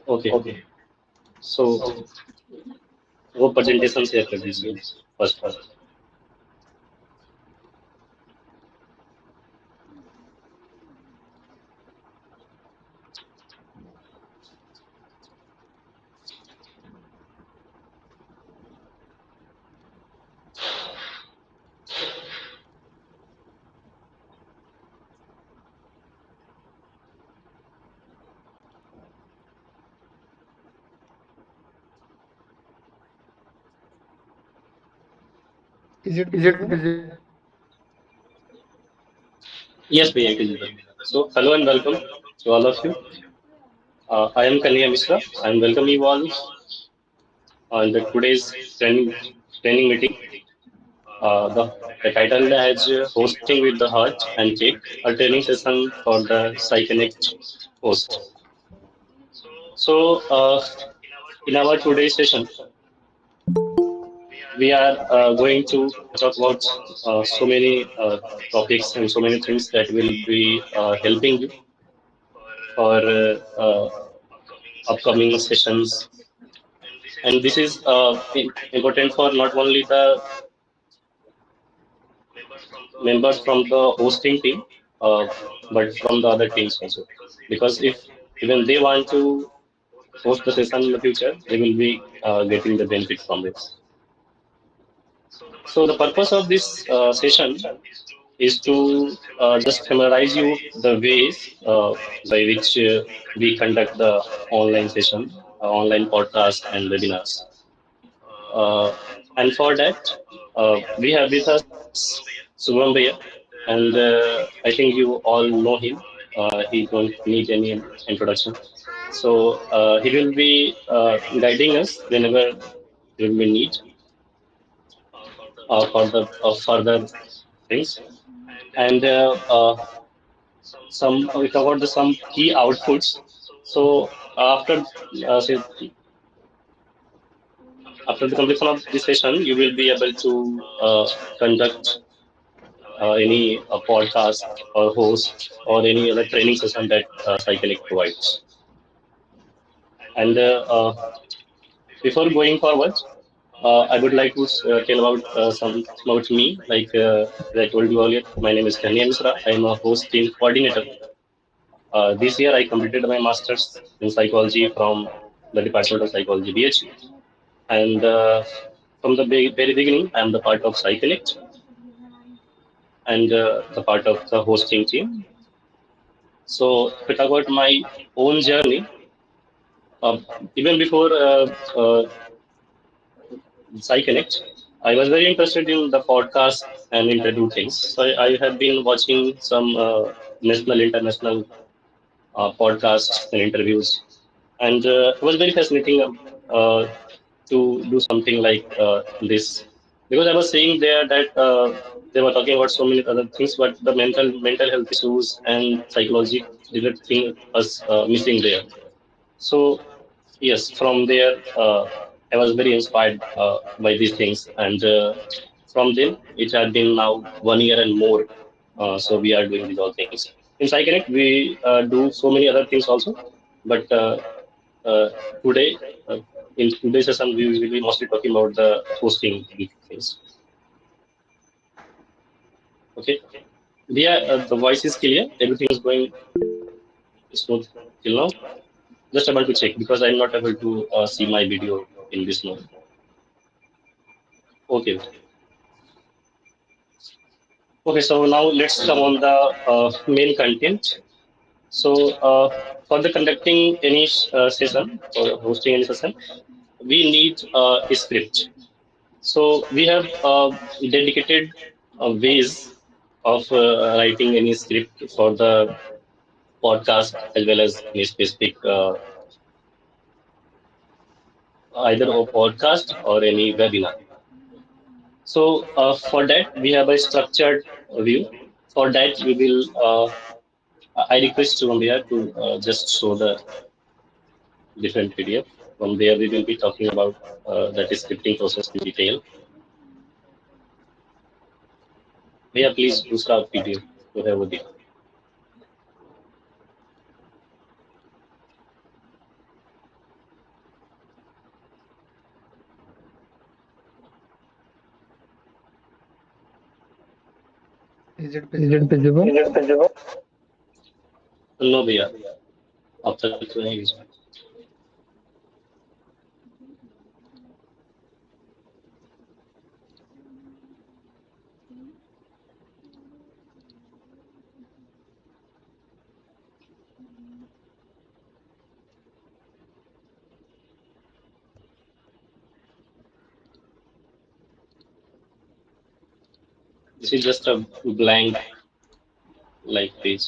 Okay. So वो presentation share कर दीजिए first. Is it Is it visible? visible? Yes, भैया it is visible. So hello and welcome to all of you. I am Kanya Mishra. I am welcome you all on the today's training meeting. The title has Hosting with the Heart and Cake, a training session for the PsyConnect host. So, in our today's session, we are going to talk about so many topics and so many things that will be helping you for upcoming sessions. And this is important for not only the members from the hosting team, uh, but from the other teams also. Because if even they want to host the session in the future, they will be getting the benefit from this. So the purpose of this session is to just familiarize you the ways by which we conduct the online session, online podcast and webinars. Uh, and for that, we have with us Subham Bhaiya, and I think you all know him. He don't need any introduction. So he will be guiding us whenever there will be need for the further things. And some we covered the some key outputs. So say, after the completion of this session, you will be able to conduct any podcast or host or any other training session that PsyConnect provides. And before going forward, I would like to tell about some about me. Like as I told you earlier, my name is Kanya Misra. I am a host team coordinator. This year, I completed my master's in psychology from the Department of Psychology, BHU. And from the very beginning, I am the part of PsyConnect and the part of the hosting team. So, if we talk about my own journey, uh, even before PsyConnect, I was very interested in the podcast and interview things. So, I have been watching some national, international podcasts and interviews, and it was very fascinating to do something like this because I was seeing there that they were talking about so many other things, but the mental health issues and psychology related thing was missing there. So yes, from there I was very inspired by these things, and from then it had been now 1 year and more. So we are doing these all things. In PsyConnect, we do so many other things also, but uh, today, in today's session, we will be mostly talking about the hosting things. Okay. Yeah, the voice is clear. Everything is going smooth till now. Just about to check because I'm not able to see my video in this mode. Okay. Okay. So now let's come on the main content. So for the conducting any session or hosting any session, we need a script. So we have dedicated ways of writing any script for the podcast as well as any specific either a podcast or any webinar. So for that we have a structured view. For that we will. I request Columbia to just show the different PDF. From there we will be talking about that scripting process in detail. भैया please दूसरा PDF जो है वो दिखा. Is it visible? No भैया, अब तक तो नहीं बीच में। This is just a blank like page.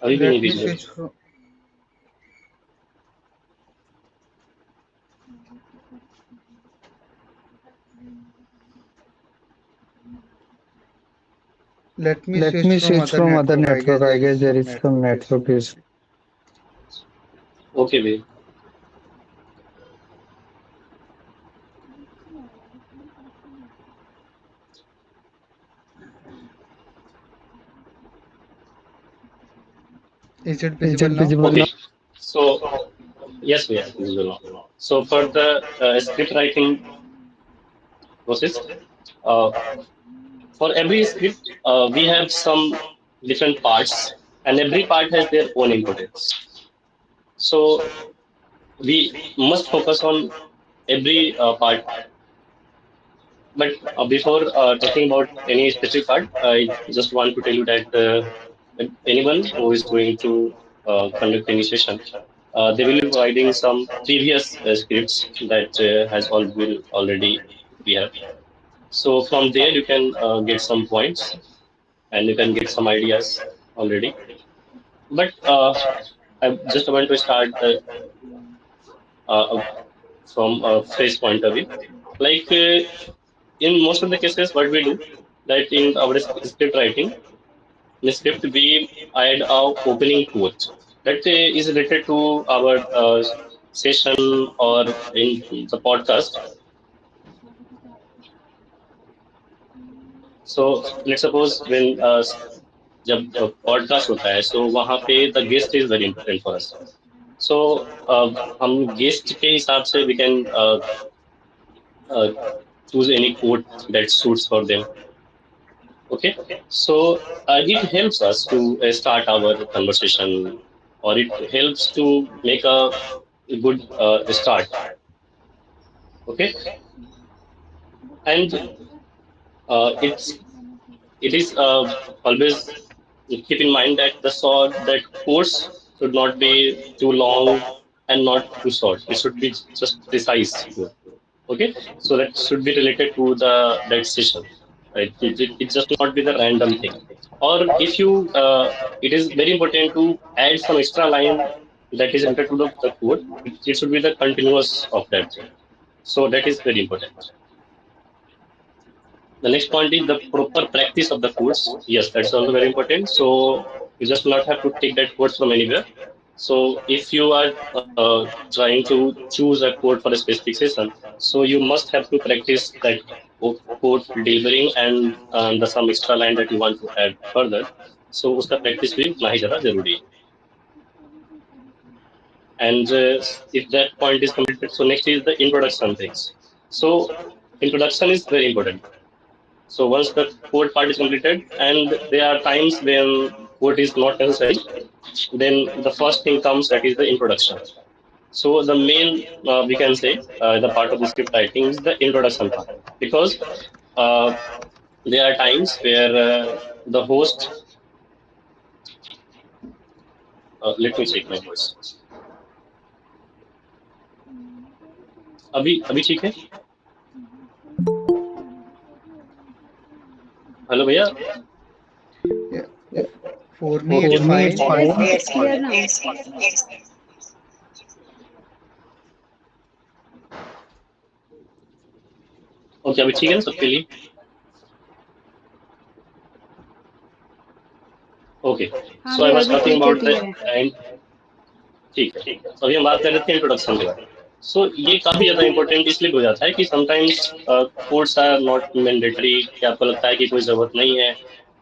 अभी भी नहीं Let me visible. switch from Let me switch from other network. I guess there is some network issue. Okay भैया। Is it Is visible it now? visible Okay, now? so yes, भैया visible now. So for the script writing process, uh, for every script, we have some different parts, and every part has their own importance. So we must focus on every part. But before talking about any specific part, I just want to tell you that anyone who is going to conduct any session, they will be providing some previous scripts that has all will already we have. So from there you can get some points and you can get some ideas already. But I just want to start uh, from a fresh point of view. Like in most of the cases, what we do that in our script writing, in script we add our opening quote that is related to our session or in the podcast. So let's suppose when जब podcast होता है so वहाँ पे the guest is very important for us. So हम guest के हिसाब से we can uh, choose any quote that suits for them. Okay, so it helps us to start our conversation, or it helps to make a good start. Okay, and it is always keep in mind that that course should not be too long and not too short. It should be just precise. Okay, so that should be related to the that session, right? It just not be the random thing. Or if you, it is very important to add some extra line that is related to the code. It should be the continuous of that thing. So that is very important. The next point is the proper practice of the course. Yes, that's also very important. So you just not have to take that course from anywhere. So if you are trying to choose a code for a specific session, so you must have to practice that code delivering and the some extra line that you want to add further. So उसका practice भी उतना ही ज़्यादा जरूरी है. And if that point is completed, so next is the introduction things. So introduction is very important. So once the code part is completed, and there are times when code is not necessary, then the first thing comes that is the introduction. So the main, we can say, the part of the script writing is the introduction part, because uh, there are times where the host, let me check my voice. अभी अभी ठीक है. Hello भैया. Yeah. For me, For it's okay. me, it's fine. fine. It's clear now. Okay अभी ठीक है ना सबके लिए. ओके. हाँ सो आई भैया वाज अभी टॉकिंग ठीक है अबाउट द क्लियर है। एंड. ठीक है. तो अभी हम बात कर रहे थे इंट्रोडक्शन के बारे में. सो ये काफी ज्यादा इंपॉर्टेंट इसलिए हो जाता है कि sometimes codes are not mandatory, कि आपको लगता है कि कोई जरूरत नहीं है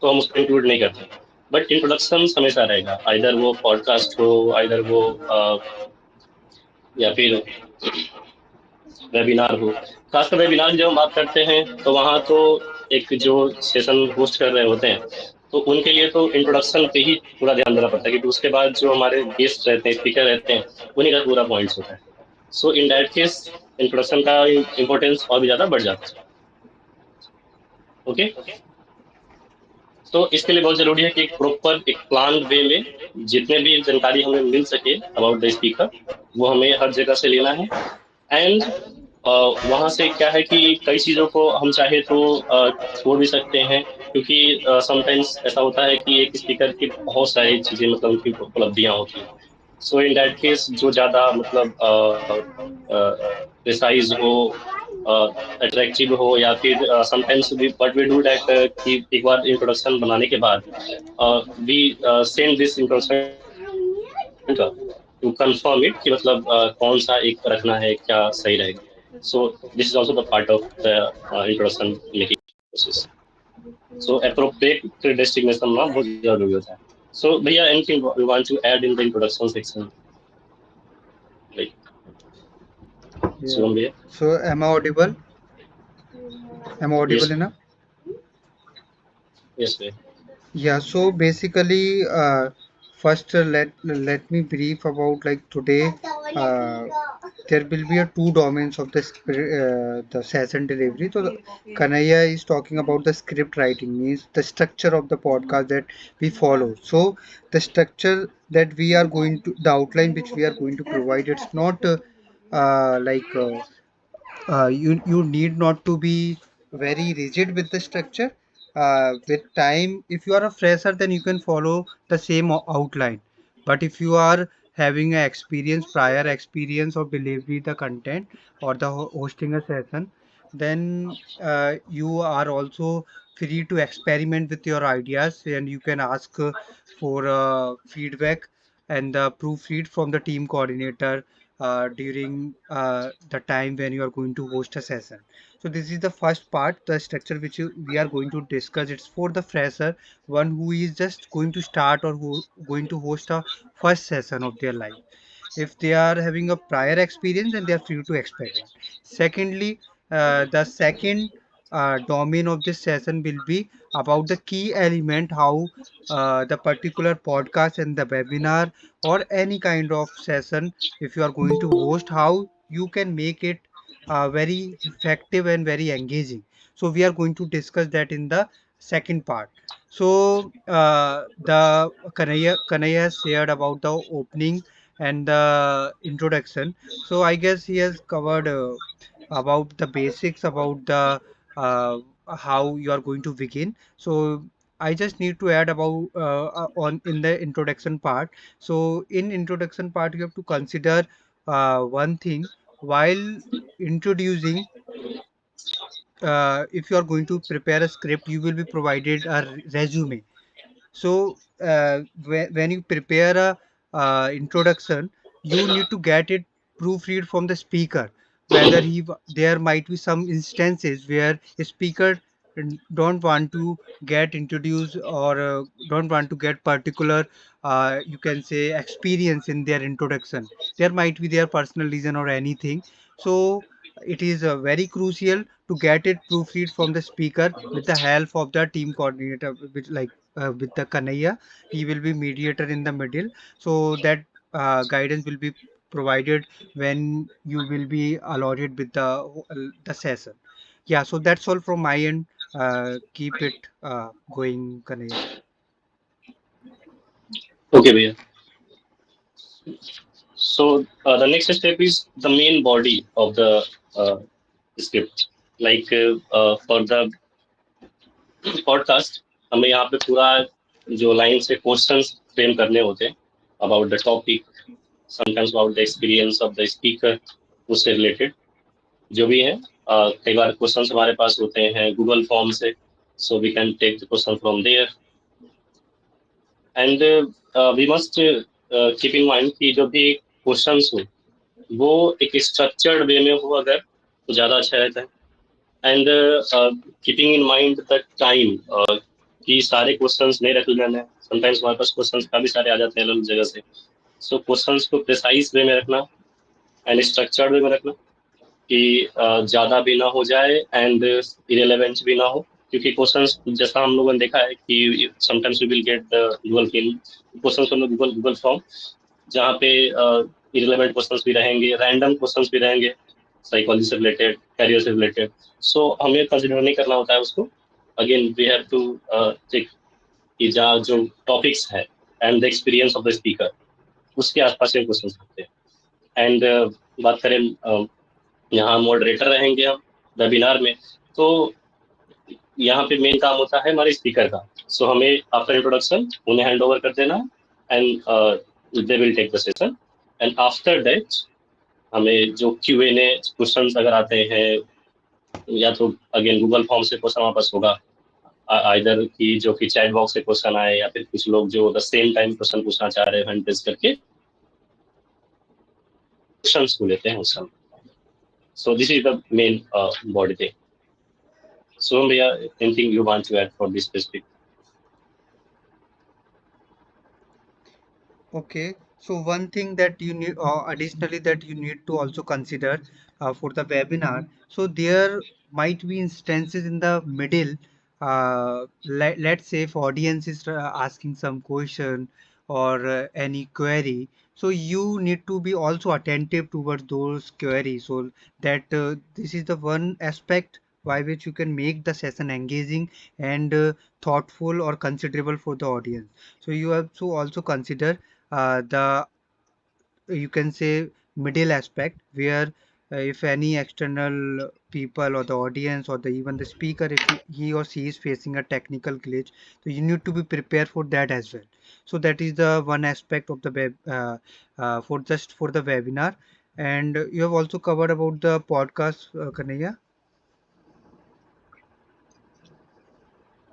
तो हम उसको इंक्लूड नहीं करते. बट इंट्रोडक्शन हमेशा रहेगा, आइदर वो पॉडकास्ट हो, आइदर वो या फिर वेबिनार हो। खासकर वेबिनार की जब हम बात करते हैं तो वहाँ तो एक जो सेशन होस्ट कर रहे होते हैं, तो उनके लिए तो इंट्रोडक्शन पे ही पूरा ध्यान देना पड़ता है, क्योंकि उसके बाद जो हमारे गेस्ट रहते हैं, स्पीकर रहते हैं, उन्हीं का पूरा पॉइंट्स होता है। सो इन दैट केस इंट्रोडक्शन का इम्पोर्टेंस और भी ज़्यादा बढ़ जाता है। ओके, तो इसके लिए बहुत जरूरी है कि एक प्रॉपर एक प्लान वे में जितने भी जानकारी हमें मिल सके अबाउट द स्पीकर, वो हमें हर जगह से लेना है। एंड वहाँ से क्या है कि कई चीज़ों को हम चाहे तो छोड़ भी सकते हैं, क्योंकि समटाइम्स ऐसा होता है कि एक स्पीकर की बहुत सारी चीज़ें मतलब उनकी उपलब्धियाँ होती हैं। सो इन दैट केस जो ज़्यादा मतलब प्रिसाइज हो, अट्रैक्टिव हो, या फिर sometimes we what we do that कि एक बार इंट्रोडक्शन बनाने के बाद we send this introduction to confirm it कि मतलब कौन सा एक रखना है, क्या सही रहेगा। So this is also the part of the introduction making process. So appropriate destination ना बहुत जरूरी होता है। सो भैया, anything you want to add in the introduction section, like Yeah. Shivam भैया? So am I audible? Am I yes, audible enough? Yes भैया। Yeah, so basically, first let me brief about like today. Uh, there will be a two domains of the session delivery. So Kanaya is talking about the script writing, means the structure of the podcast that we follow. So the structure that we are going to, the outline which we are going to provide, it's not like you need not to be very rigid with the structure. With time, if you are a fresher, then you can follow the same outline. But if you are having a experience, prior experience of delivery the content or the hosting a session, then you are also free to experiment with your ideas, and you can ask for feedback and the proofread from the team coordinator during the time when you are going to host a session. So this is the first part, the structure which we are going to discuss. It's for the fresher, one who is just going to start or who going to host a first session of their life. If they are having a prior experience, then they are free to experiment. Secondly, the second domain of this session will be about the key element, how the particular podcast and the webinar or any kind of session, if you are going to host, how you can make it very effective and very engaging. So we are going to discuss that in the second part. So the Kanaya has shared about the opening and the introduction. So I guess he has covered about the basics about the uh, how you are going to begin. So I just need to add about on in the introduction part. So in introduction part, you have to consider one thing while introducing. If you are going to prepare a script, you will be provided a resume. So when you prepare a introduction, you need to get it proofread from the speaker. Whether there might be some instances where a speaker don't want to get introduced or don't want to get particular you can say experience in their introduction. There might be their personal reason or anything. So it is very crucial to get it proofread from the speaker with the help of the team coordinator, which like with the Kanaya. He will be mediator in the middle, so that guidance will be provided when you will be allotted with the session. Yeah, so that's all from my end. Keep it going, Kanaya. Okay भैया। So the next step is the main body of the script, like for the podcast हमें यहाँ पे पूरा जो line से questions frame करने होते हैं about the topic, sometimes about the experience of the speaker, उससे रिलेटेड जो भी है। कई बार क्वेश्चंस हमारे पास होते हैं गूगल फॉर्म से, so we can take the question from there. And we must keep in mind कि जो भी क्वेश्चंस हो वो एक स्ट्रक्चर्ड वे में हो अगर, तो ज़्यादा अच्छा रहता है। And keeping in mind the time, कि सारे क्वेश्चंस नहीं रख लेना है। समटाइम्स हमारे पास क्वेश्चंस काफी सारे आ जाते हैं अलग अलग जगह से। सो क्वेश्चंस को प्रिसाइज वे में रखना एंड स्ट्रक्चर्ड वे में रखना, कि ज्यादा भी ना हो जाए एंड इरेलेवेंट भी ना हो। क्योंकि क्वेश्चंस जैसा हम लोगों ने देखा है कि sometimes we will get the Google film questions from the Google Google form, जहाँ पे इरेलेवेंट क्वेश्चंस भी रहेंगे, रैंडम क्वेश्चंस भी रहेंगे, साइकोलॉजी से रिलेटेड, कैरियर से रिलेटेड। सो हमें कंसिडर नहीं करना होता है उसको। Again we have to check कि जहाँ जो टॉपिक्स है and the experience of the speaker, उसके आसपास के क्वेश्चंस होते हैं। एंड बात करें, यहाँ मॉडरेटर रहेंगे हम वेबिनार में, तो यहाँ पे मेन काम होता है हमारे स्पीकर का। सो हमें आफ्टर इंट्रोडक्शन उन्हें हैंड ओवर कर देना and they will take the session. And after that हमें जो Q&A क्वेश्चंस अगर आते हैं, या तो अगेन गूगल फॉर्म से क्वेश्चन वापस होगा, आइदर की जो कि चैट बॉक्स से क्वेश्चन आए, या फिर कुछ लोग जो द सेम टाइम क्वेश्चन पूछना चाह रहे हैं हैंड रेज करके क्वेश्चंस को लेते हैं उस समय। सो this is the main body thing. So, भैया, anything you want to add for this specific? Okay, so one thing that you need, additionally that you need to also consider for the webinar. So there might be instances in the middle. Let's say if audience is asking some question or any query, so you need to be also attentive towards those queries. So that this is the one aspect by which you can make the session engaging and thoughtful or considerable for the audience. So you have to also consider the, you can say, middle aspect where if any external people or the audience or the even the speaker, if he or she is facing a technical glitch, so you need to be prepared for that as well. So that is the one aspect of the web, for just for the webinar. And you have also covered about the podcast, Kanaya.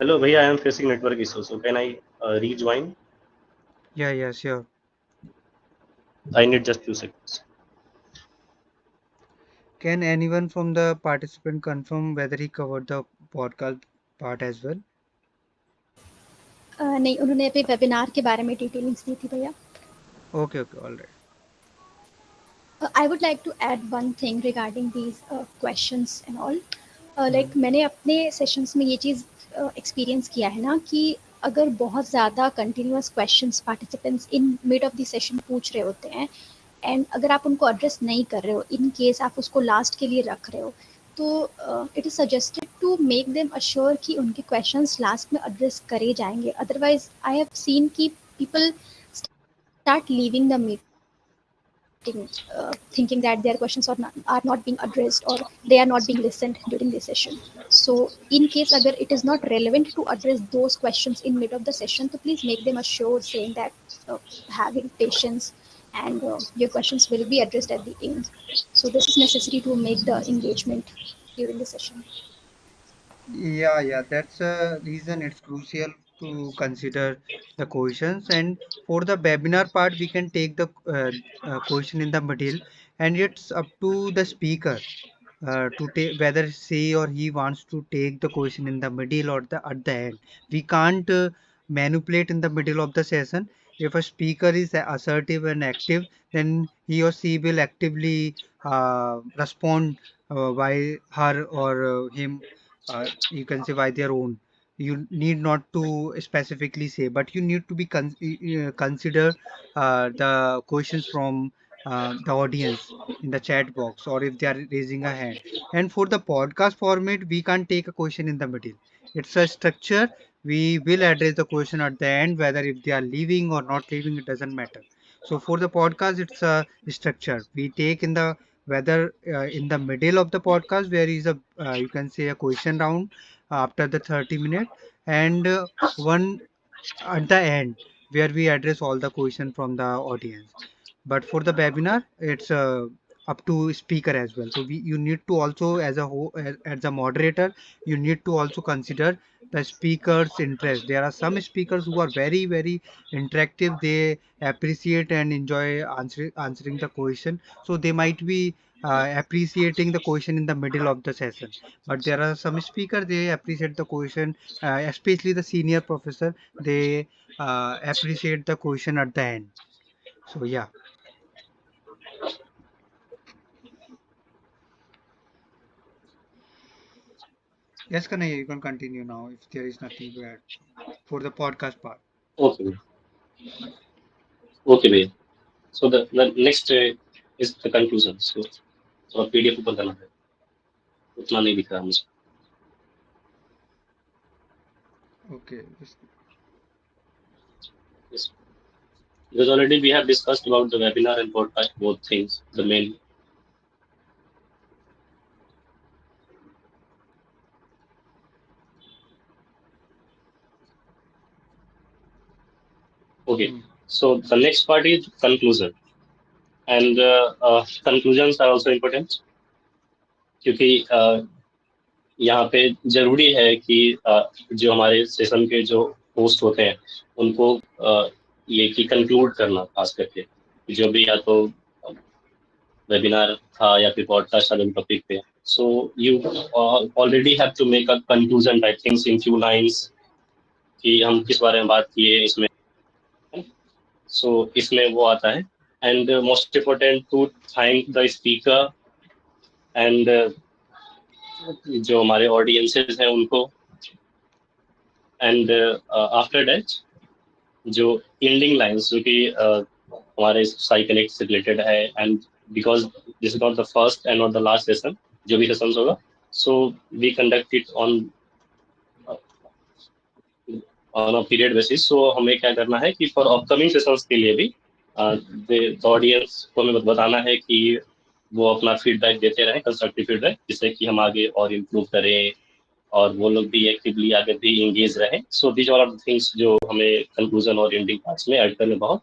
Hello, भैया, I am facing network issue. So can I rejoin? Yeah, yeah, sure. I need just 2 seconds. Can anyone from the participant confirm whether he covered the podcast part as well? नहीं, उन्होंने अभी webinar के बारे में detailings दी थी भैया। Okay, okay, all right. I would like to add one thing regarding these questions and all. Like मैंने अपने सेशंस में ये चीज़ एक्सपीरियंस किया है ना कि अगर बहुत ज़्यादा continuous questions participants in mid of the session पूछ रहे होते हैं एंड अगर आप उनको एड्रेस नहीं कर रहे हो, इन केस आप उसको लास्ट के लिए रख रहे हो, तो it is suggested to make them assure कि उनके क्वेश्चंस लास्ट में एड्रेस करे जाएंगे। अदरवाइज आई हैव सीन कि people start leaving the meeting thinking that their questions are not being addressed or they are not being listened during the session. So in case agar it is not relevant to address those questions in mid of the session, so please make them assure saying that having patience and your questions will be addressed at the end. So this is necessary to make the engagement during the session. Yeah, yeah, that's a reason it's crucial to consider the questions. And for the webinar part, we can take the question in the middle, and it's up to the speaker to take whether she or he wants to take the question in the middle or the at the end. We can't manipulate in the middle of the session. If a speaker is assertive and active, then he or she will actively respond by her or him. You can say by their own. You need not to specifically say, but you need to be consider the questions from the audience in the chat box or if they are raising a hand. And for the podcast format, we can't take a question in the middle. It's a structure. We will address the question at the end, whether if they are leaving or not leaving, it doesn't matter. So for the podcast, it's a structure. We take in the whether in the middle of the podcast there is a you can say a question round after the 30 minute, and one at the end where we address all the question from the audience. But for the webinar, it's up to speaker as well. So you need to also as a as a moderator, you need to also consider the speaker's interest. There are some speakers who are very very interactive. They appreciate and enjoy answering the question, so they might be appreciating the question in the middle of the session. But there are some speakers, they appreciate the question, especially the senior professor, they appreciate the question at the end. So yeah. Yes, Kanaya, you can continue now if there is nothing to add for the podcast part. Okay, okay भैया. So the next is the conclusion. So थोड़ा PDF ऊपर करना है, उतना नहीं दिख रहा मुझे. Okay. Yes. Because already we have discussed about the webinar and podcast, both things. The main. Okay. Hmm. So the next part is conclusion, and conclusions are also important क्योंकि यहाँ पे जरूरी है कि जो हमारे सेशन के जो होस्ट होते हैं उनको ये कि कंक्लूड करना, खास करके जो भी या तो वेबिनार था या फिर पॉडकास्ट वाले टॉपिक पे. So you already have to make a conclusion type things in few lines कि हम किस बारे में बात किए इसमें. सो इसमें वो आता है. And most important to thank the speaker and जो हमारे ऑडियंसेस हैं उनको. एंड आफ्टर दैट जो एंडिंग लाइंस जो कि हमारे साई कनेक्ट से रिलेटेड है, and because this is not the first and not the last session, जो भी सेशन होगा, so we conduct it on a period basis. सो हमें क्या करना है कि फॉर अपकमिंग सेशंस के लिए भी ऑडियंस को हमें बताना है कि वो अपना फीडबैक देते रहें, कंस्ट्रक्टिव फीडबैक, जिससे कि हम आगे और इम्प्रूव करें और वो लोग भी एक्टिवली आगे भी इंगेज रहे. सो दीज आर थिंग्स जो हमें कंक्लूजन और एंडिंग पार्ट्स में ऐड करने बहुत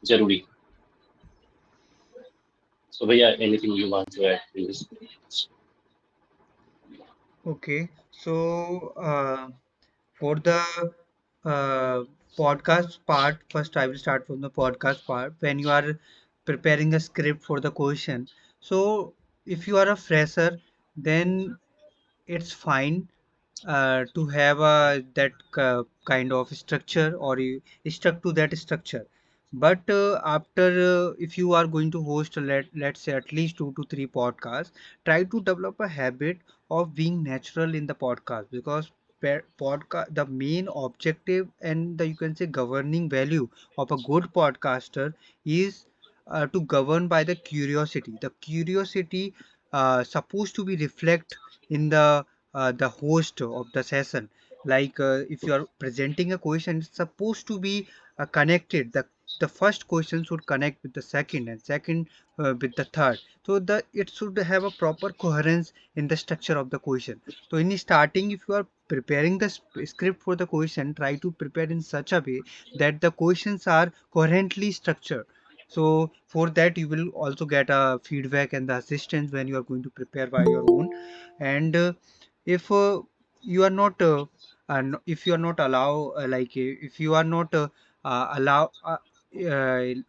जरूरी है. सो भैया, anything you want to add in this? Okay. So for the uh, podcast part, first I will start from the podcast part. When you are preparing a script for the question, so if you are a fresher, then it's fine to have that kind of structure, or you stuck to that structure. But after if you are going to host, let's say at least 2 to 3 podcasts, try to develop a habit of being natural in the podcast, because podcast, the main objective and the, you can say, governing value of a good podcaster is to govern by the curiosity. The curiosity supposed to be reflect in the host of the session. Like if you are presenting a question, it's supposed to be connected. The first question should connect with the second, and second with the third. So the it should have a proper coherence in the structure of the question. So in starting, if you are preparing the script for the question, try to prepare in such a way that the questions are coherently structured. So for that, you will also get a feedback and the assistance when you are going to prepare by your own. And if you are not if you are not allow if you are not allow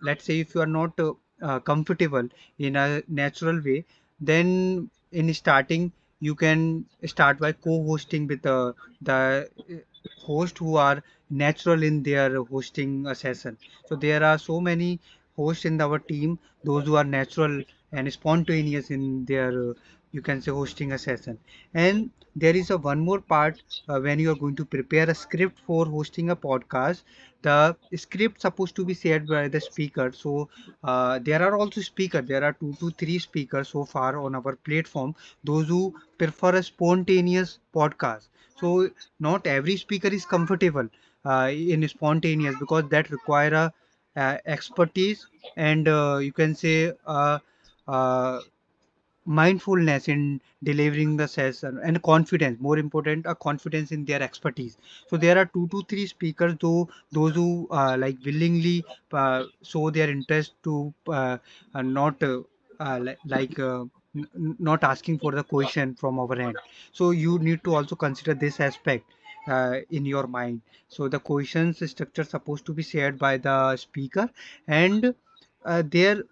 let's say if you are not comfortable in a natural way, then in starting you can start by co-hosting with the host who are natural in their hosting a session. So there are so many hosts in our team, those who are natural and spontaneous in their you can say hosting a session. And there is a one more part when you are going to prepare a script for hosting a podcast. The script supposed to be shared by the speaker. So there are also speakers, there are 2 to 3 speakers so far on our platform, those who prefer a spontaneous podcast. So not every speaker is comfortable in spontaneous, because that require a expertise and you can say uh, mindfulness in delivering the session, and confidence, more important, a confidence in their expertise. So there are 2 to 3 speakers, though those who willingly show their interest to not not asking for the question from our end. So you need to also consider this aspect in your mind. So the questions structure supposed to be shared by the speaker, and there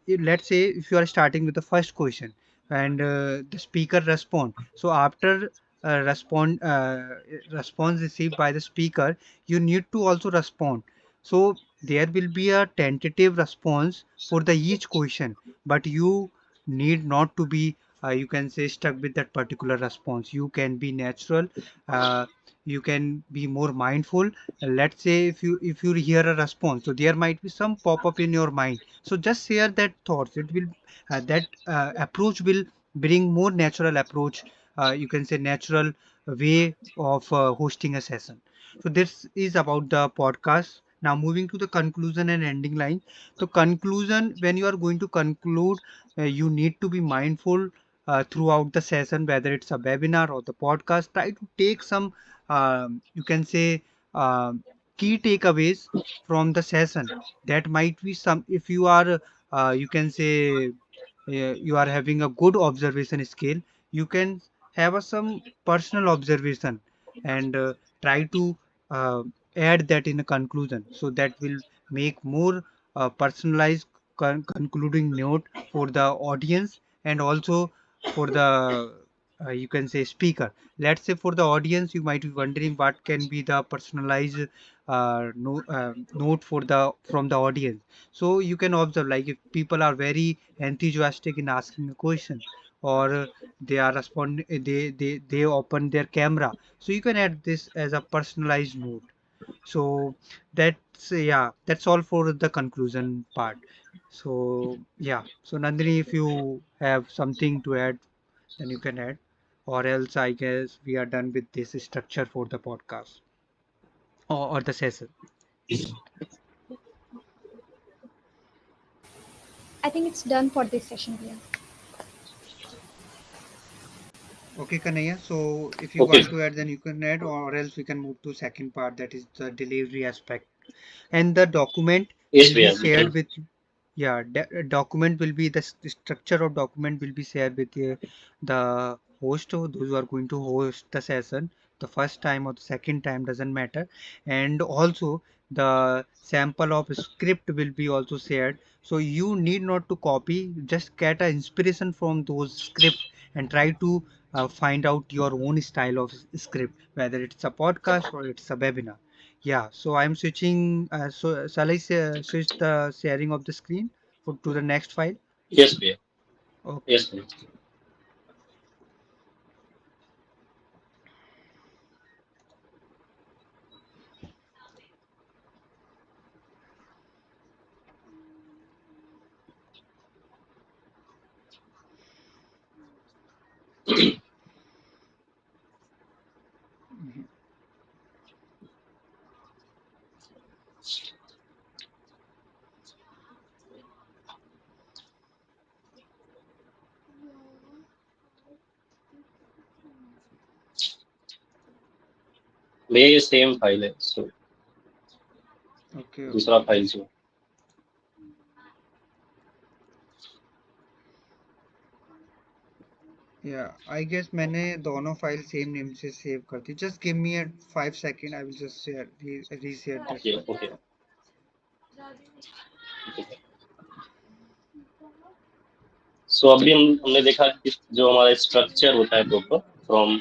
let's say if you are starting with the first question and the speaker respond, so after uh, respond uh, response received by the speaker, you need to also respond. So there will be a tentative response for the each question, but you need not to be you can say stuck with that particular response. You can be natural, uh, you can be more mindful. Let's say if you hear a response, so there might be some pop up in your mind, so just share that thoughts. It will that approach will bring more natural approach, you can say natural way of hosting a session. So this is about the podcast. Now moving to the conclusion and ending line. So conclusion, when you are going to conclude, you need to be mindful throughout the session, whether it's a webinar or the podcast. Try to take some you can say key takeaways from the session. That might be some, if you are you can say you are having a good observation skill, you can have a, some personal observation and try to uh, add that in a conclusion, so that will make more personalized concluding note for the audience and also for the you can say speaker. Let's say for the audience, you might be wondering what can be the personalized note for the from the audience. So you can observe, like if people are very enthusiastic in asking a question, or they are responding, they open their camera, so you can add this as a personalized note. So that's yeah, that's all for the conclusion part. So yeah, so Nandini, if you have something to add, then you can add, or else I guess we are done with this structure for the podcast or the session. I think it's done for this session, Priya. Okay, Kanaya. So if you Okay. want to add, then you can add, or else we can move to second part, that is the delivery aspect. And the document Yes, will be Priya, we shared can. with, yeah, document will be the structure of document will be shared with the host, or those who are going to host the session the first time or the second time, doesn't matter. And also the sample of script will be also shared, so you need not to copy, just get an inspiration from those script and try to find out your own style of script, whether it's a podcast or it's a webinar. Yeah, so I'm switching. So shall I switch the sharing of the screen for to the next file? Yes, Priya. Okay. Yes, Priya. Mhm. मेरे ये same file है, सो Okay, दूसरा okay. File जो Yeah, I guess मैंने दोनों file same name से save कर दी. Just give me a 5 second. I will just share reshare that okay file. Okay. So अभी हमने देखा कि जो हमारा स्ट्रक्चर होता है proper from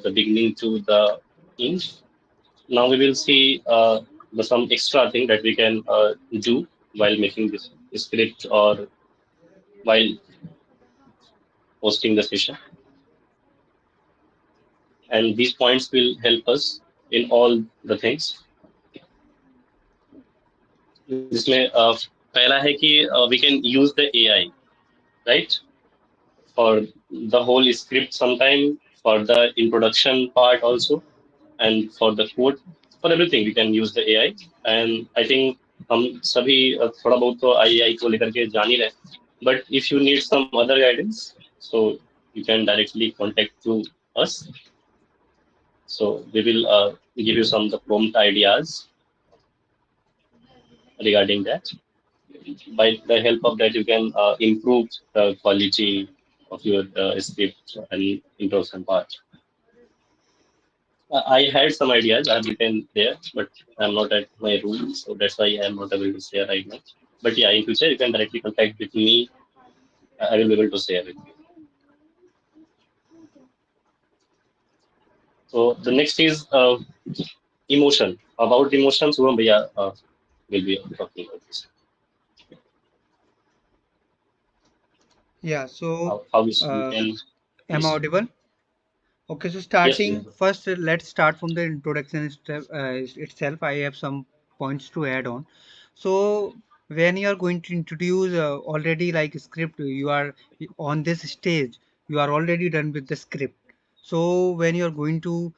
the beginning to the end. Now we will see the some extra thing that we can do while making this script or while hosting the session, and these points will help us in all the things. जिसमें पहला है कि we can use the AI, right, for the whole script sometime, for the introduction part also, and for the code, for everything we can use the AI. And I think हम सभी थोड़ा बहुत तो AI को लेकर के जान ही रहे हैं. But if you need some other guidance, so you can directly contact to us. So we will give you some the prompt ideas regarding that. By the help of that, you can improve the quality of your script and introduction part. I had some ideas I've written there, but I'm not at my room, so that's why I'm not able to share right now. But yeah, in future you can directly contact with me. I will be able to share with you. So the next is emotion. About emotions, Shubham Bhaiya will be talking about this. Yeah, so How we uh, can am I please. audible? Okay, so Yes, please. starting first, let's start from the introduction itself. I have some points to add on. So, when you are going to introduce already like script, you are on this stage, you are already done with the script. So, when you are going to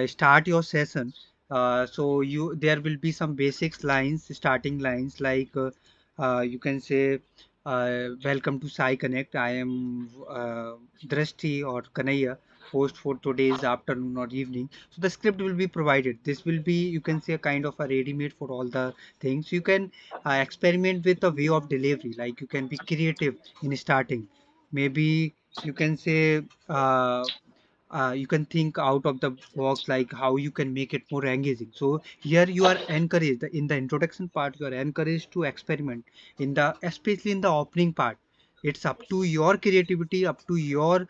start your session, so you there will be some basics lines, starting lines like you can say, "Welcome to PsyConnect. I am Drashti or Kanaya, host for today's afternoon or evening." So the script will be provided. This will be, you can say, a kind of a ready-made for all the things. You can experiment with the way of delivery, like you can be creative in starting. Maybe you can say, you can think out of the box, like how you can make it more engaging. So here you are encouraged in the introduction part, you are encouraged to experiment in the, especially in the opening part. It's up to your creativity, up to your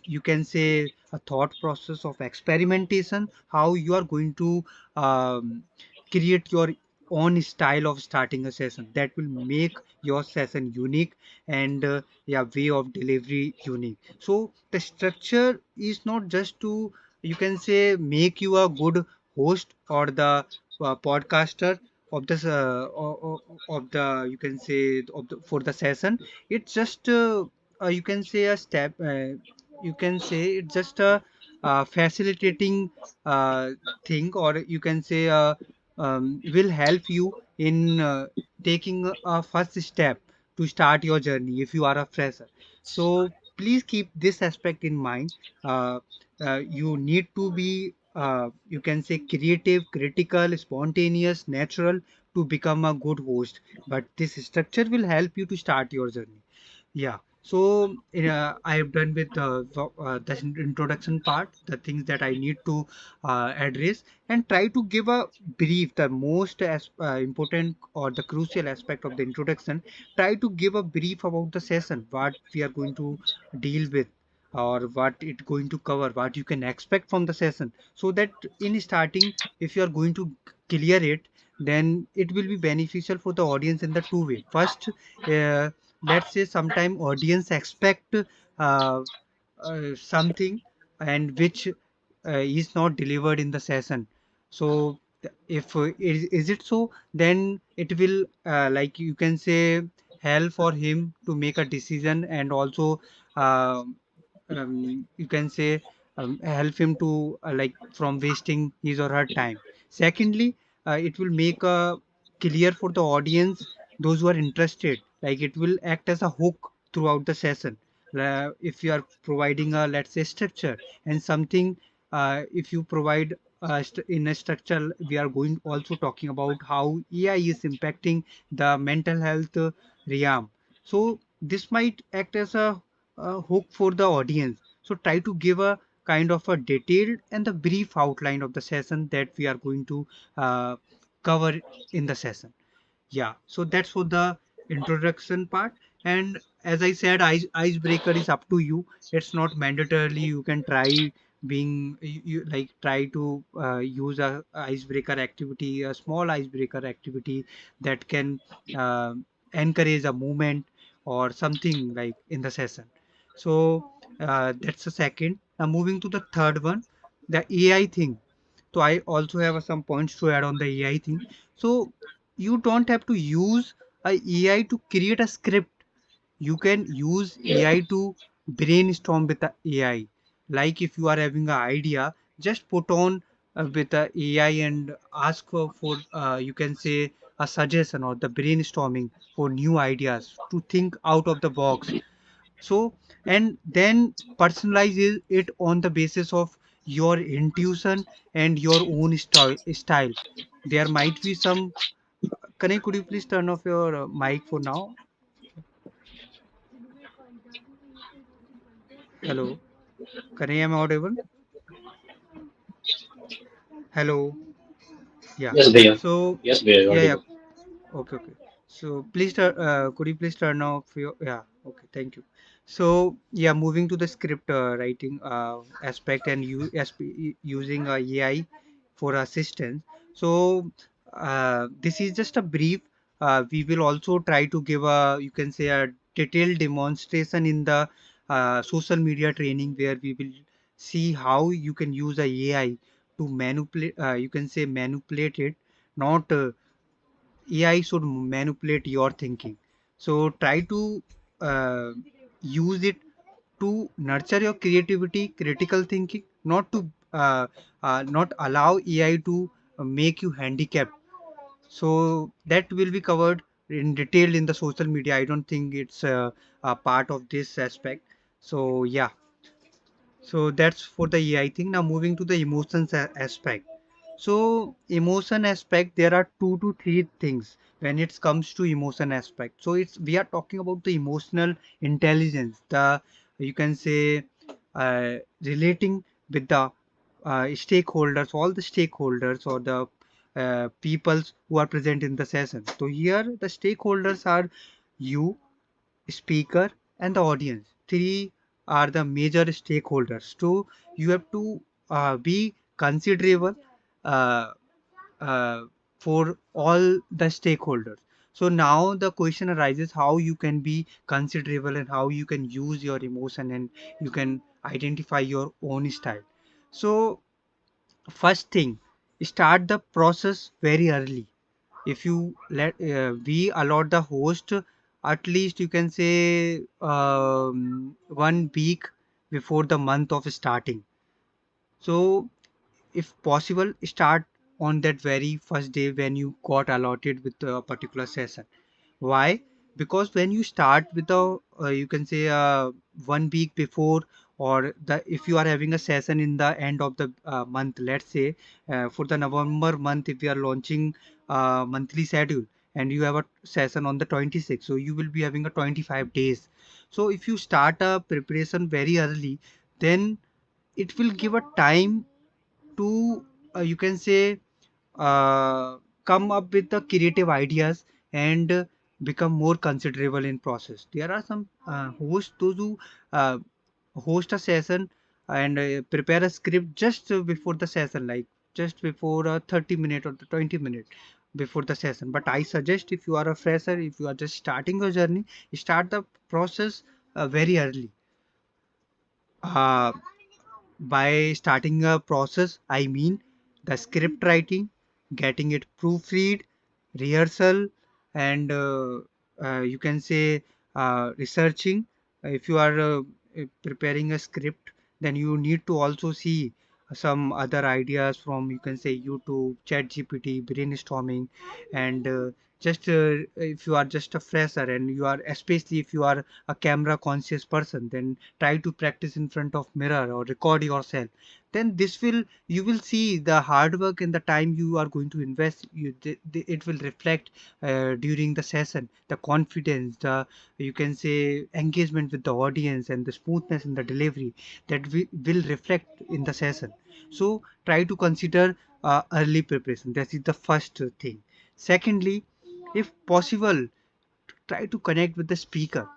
you can say a thought process of experimentation, how you are going to create your own style of starting a session that will make your session unique, and yeah, way of delivery unique. So the structure is not just to, you can say, make you a good host or the podcaster of this of the, you can say, of the, for the session. It's just you can say a step, you can say it's just a facilitating thing, or you can say will help you in taking a first step to start your journey if you are a fresher. So please keep this aspect in mind. uh, you need to be, you can say, creative, critical, spontaneous, natural to become a good host, but this structure will help you to start your journey. Yeah. So I have done with the introduction part, the things that I need to address, and try to give a brief, the most important or the crucial aspect of the introduction. Try to give a brief about the session, what we are going to deal with, or what it going to cover, what you can expect from the session, so that in starting, if you are going to clear it, then it will be beneficial for the audience in the two way. First, let's say sometime audience expect something, and which is not delivered in the session. So if is it so, then it will like you can say help for him to make a decision, and also uh, you can say help him to like from wasting his or her time. Secondly, it will make a clear for the audience, those who are interested, like it will act as a hook throughout the session. If you are providing a, let's say, structure and something, if you provide in a structure, we are going also talking about how AI is impacting the mental health realm. So this might act as a hook for the audience. So try to give a kind of a detailed and the brief outline of the session that we are going to uh, cover in the session. Yeah, so that's for the introduction part. And as I said, icebreaker is up to you. It's not mandatorily you can try being you like try to use a icebreaker activity, a small icebreaker activity that can uh, encourage a movement or something like in the session. So that's the second. Now moving to the third one, the AI thing. So I also have some points to add on the AI thing. So you don't have to use a AI to create a script. You can use Yeah. AI to brainstorm with the AI. Like if you are having an idea, just put on with the AI and ask for you can say a suggestion or the brainstorming for new ideas to think out of the box. So and then personalize it on the basis of your intuition and your own style. There might be some, Kanay, could you please turn off your mic for now? Hello, Kanay, am I audible? Hello, yeah. Yes, Bhaiya. So Yes, Bhaiya, you're yeah, yeah. audible. Okay, okay. So please, could you please turn off your, yeah, okay, thank you. So yeah, moving to the script writing aspect and using AI for assistance. So this is just a brief. We will also try to give a, you can say, a detailed demonstration in the social media training, where we will see how you can use a AI to manipulate, you can say, manipulate it, not AI should manipulate your thinking. So try to uh, use it to nurture your creativity, critical thinking, not to not allow AI to make you handicapped. So that will be covered in detail in the social media. I don't think it's a part of this aspect. So yeah, so that's for the AI thing. Now moving to the emotions aspect. So emotion aspect, there are two to three things when it comes to emotion aspect. So it's, we are talking about the emotional intelligence, the, you can say, relating with the stakeholders, all the stakeholders or the peoples who are present in the session. So here the stakeholders are you, speaker, and the audience. Three are the major stakeholders. So you have to be considerable uh, uh, for all the stakeholders. So now the question arises how you can be considerable and how you can use your emotion and you can identify your own style. So first thing, start the process very early. If you let we allot the host at least, you can say, 1 week before the month of starting. So if possible, start on that very first day when you got allotted with a particular session. Why? Because when you start with a, you can say, 1 week before, or the, if you are having a session in the end of the month, let's say for the November month, if you are launching monthly schedule and you have a session on the 26th, so you will be having a 25 days. So if you start a preparation very early, then it will give a time to, you can say, uh, come up with the creative ideas and become more considerable in process. There are some hosts, those who uh, host a session and prepare a script just before the session, like just before 30 minute or 20 minute before the session. But I suggest, if you are a fresher, if you are just starting your journey, start the process very early. uh, by starting a process, I mean the script writing, getting it proofread, rehearsal, and you can say researching. If you are preparing a script, then you need to also see some other ideas from, you can say, YouTube, Chat GPT, brainstorming, and just if you are just a fresher and you are, especially if you are a camera conscious person, then try to practice in front of mirror or record yourself. Then this will, you will see the hard work and the time you are going to invest, it will reflect during the session, the confidence, the, you can say, engagement with the audience and the smoothness in the delivery, that will reflect in the session. So try to consider early preparation. That is the first thing. Secondly, if possible, try to connect with the speaker.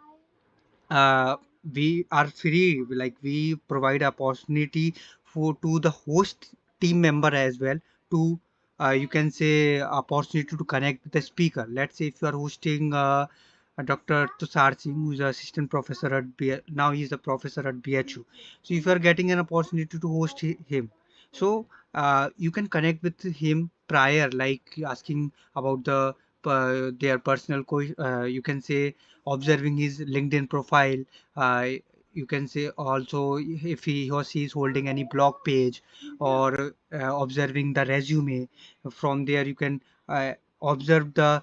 uh, we are free, like we provide opportunity for to the host team member as well to, you can say, opportunity to connect with the speaker. Let's say if you are hosting Dr. Tushar Singh, who is assistant professor at now he is a professor at BHU. So if you are getting an opportunity to host him, so you can connect with him prior, like asking about the their personal you can say, observing his LinkedIn profile. Uh, you can say also if he or she is holding any blog page, or observing the resume. From there, you can observe the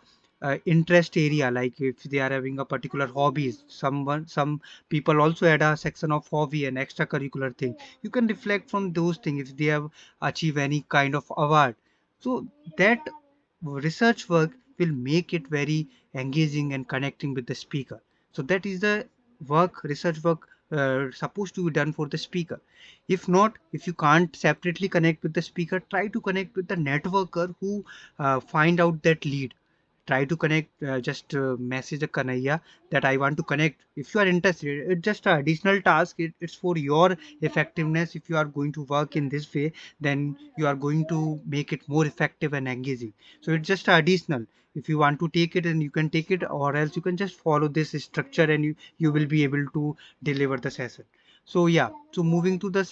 interest area, like if they are having a particular hobbies. Some people also add a section of hobby and extracurricular thing. You can reflect from those things if they have achieved any kind of award. So that research work will make it very engaging and connecting with the speaker. So that is the work, research work supposed to be done for the speaker. If not, if you can't separately connect with the speaker, try to connect with the networker who find out that lead. try to connect, just message a Kanaya that I want to connect. If you are interested, it's just an additional task. It's for your effectiveness. If you are going to work in this way, then you are going to make it more effective and engaging. So it's just additional. If you want to take it, and you can take it, or else you can just follow this structure, and you will be able to deliver the session. So yeah, so moving to the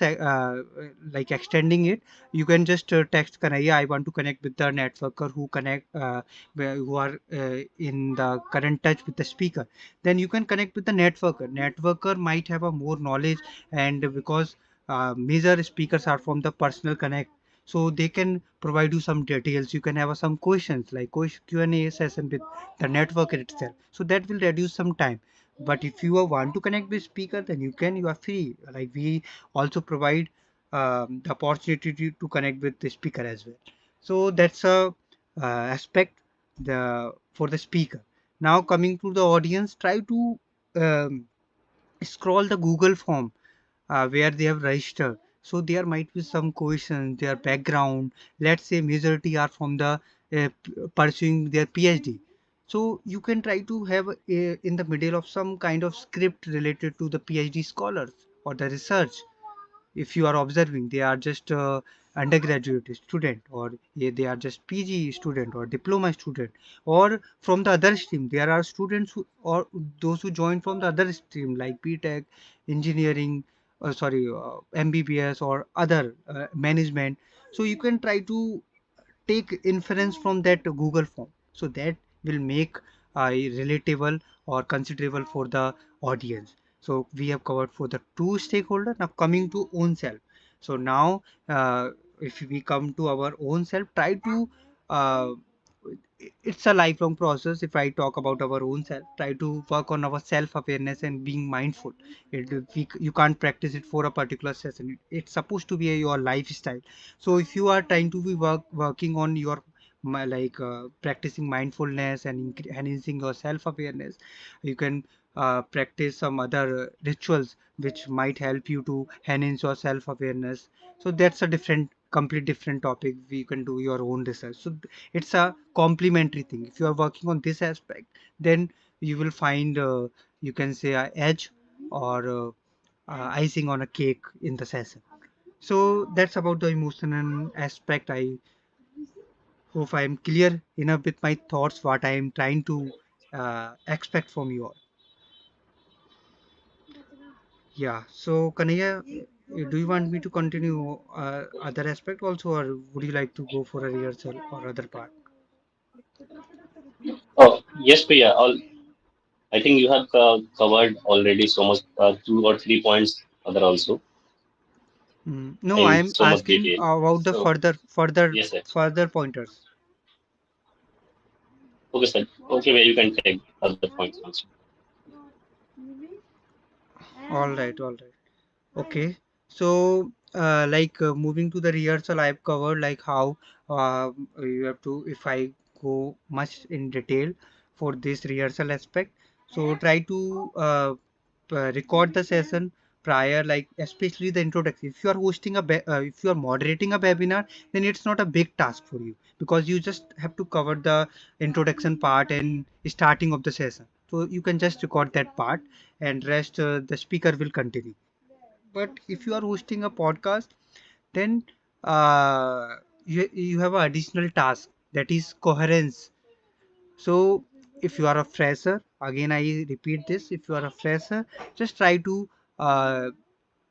like extending it, you can just text Kanaya, I want to connect with the networker who connect who are in the current touch with the speaker. Then you can connect with the networker might have a more knowledge, and because major speakers are from the personal connect, so they can provide you some details. You can have some questions like Q&A session with the networker itself, so that will reduce some time. But if you want to connect with speaker, then you are free. Like we also provide the opportunity to connect with the speaker as well. So that's a aspect the for the speaker. Now coming to the audience, try to um, scroll the Google form where they have registered. So there might be some questions, their background. Let's say majority are from the pursuing their PhD. So you can try to have in the middle of some kind of script related to the PhD scholars or the research. If you are observing, they are just undergraduate student, or they are just PG student or diploma student, or from the other stream there are students who, or those who join from the other stream like BTech, engineering, sorry, MBBS or other management. So you can try to take inference from that Google form, so that will make relatable or considerable for the audience. So we have covered for the two stakeholder. Now coming to own self. So now if we come to our own self, try to uh, it's a lifelong process. If I talk about our own self, try to work on our self awareness and being mindful. You can't practice it for a particular session. It's supposed to be your lifestyle. So if you are trying to be working on your practicing mindfulness and enhancing your self awareness, you can practice some other rituals which might help you to enhance your self awareness. So that's a different, complete different topic. We can do your own research. So it's a complementary thing. If you are working on this aspect, then you will find, you can say, a edge or icing on a cake in the session. So that's about the emotional aspect. I hope I am clear enough with my thoughts, what I am trying to expect from you all. Yeah, so Kanaya, do you want me to continue other aspect also, or would you like to go for a rehearsal or other part? Oh, yes, Priya. I think you have covered already so much, two or three points other also No, I in am so much asking detail. about the So, yes, sir. further pointers. Okay, sir. Okay, well, you can take other points also. All right, all right. Okay, so moving to the rehearsal, I've covered like how you have to. If I go much in detail for this rehearsal aspect, so try to record the session prior, like especially the introduction. If you are if you are moderating a webinar, then it's not a big task for you, because you just have to cover the introduction part and starting of the session. So you can just record that part, and rest the speaker will continue. But if you are hosting a podcast, then you have an additional task, that is coherence. So if you are a fresher, again I repeat this, if you are a fresher, just try to uh,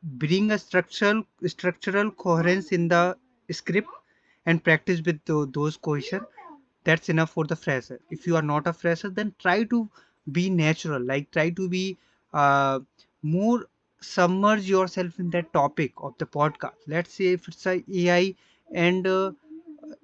bring a structural coherence in the script and practice with those questions. That's enough for the fresher. If you are not a fresher, then try to be natural, like try to be uh, more submerge yourself in that topic of the podcast. Let's say if it's a AI and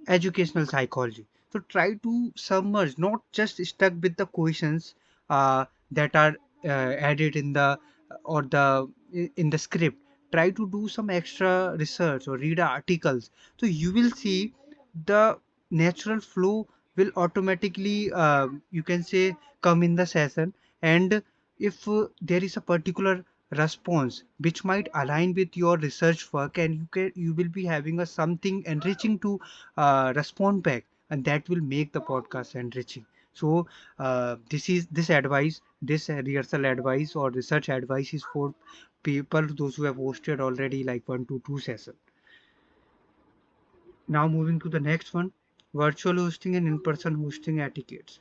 educational psychology, so try to submerge, not just stuck with the questions that are added in the or the in the script. Try to do some extra research or read articles, so you will see the natural flow will automatically, you can say, come in the session. And if there is a particular response which might align with your research work, and you will be having a something enriching to respond back, and that will make the podcast enriching. So this advice, this rehearsal advice or research advice is for people those who have hosted already like 1 to 2 sessions. Now moving to the next one, virtual hosting and in-person hosting etiquettes.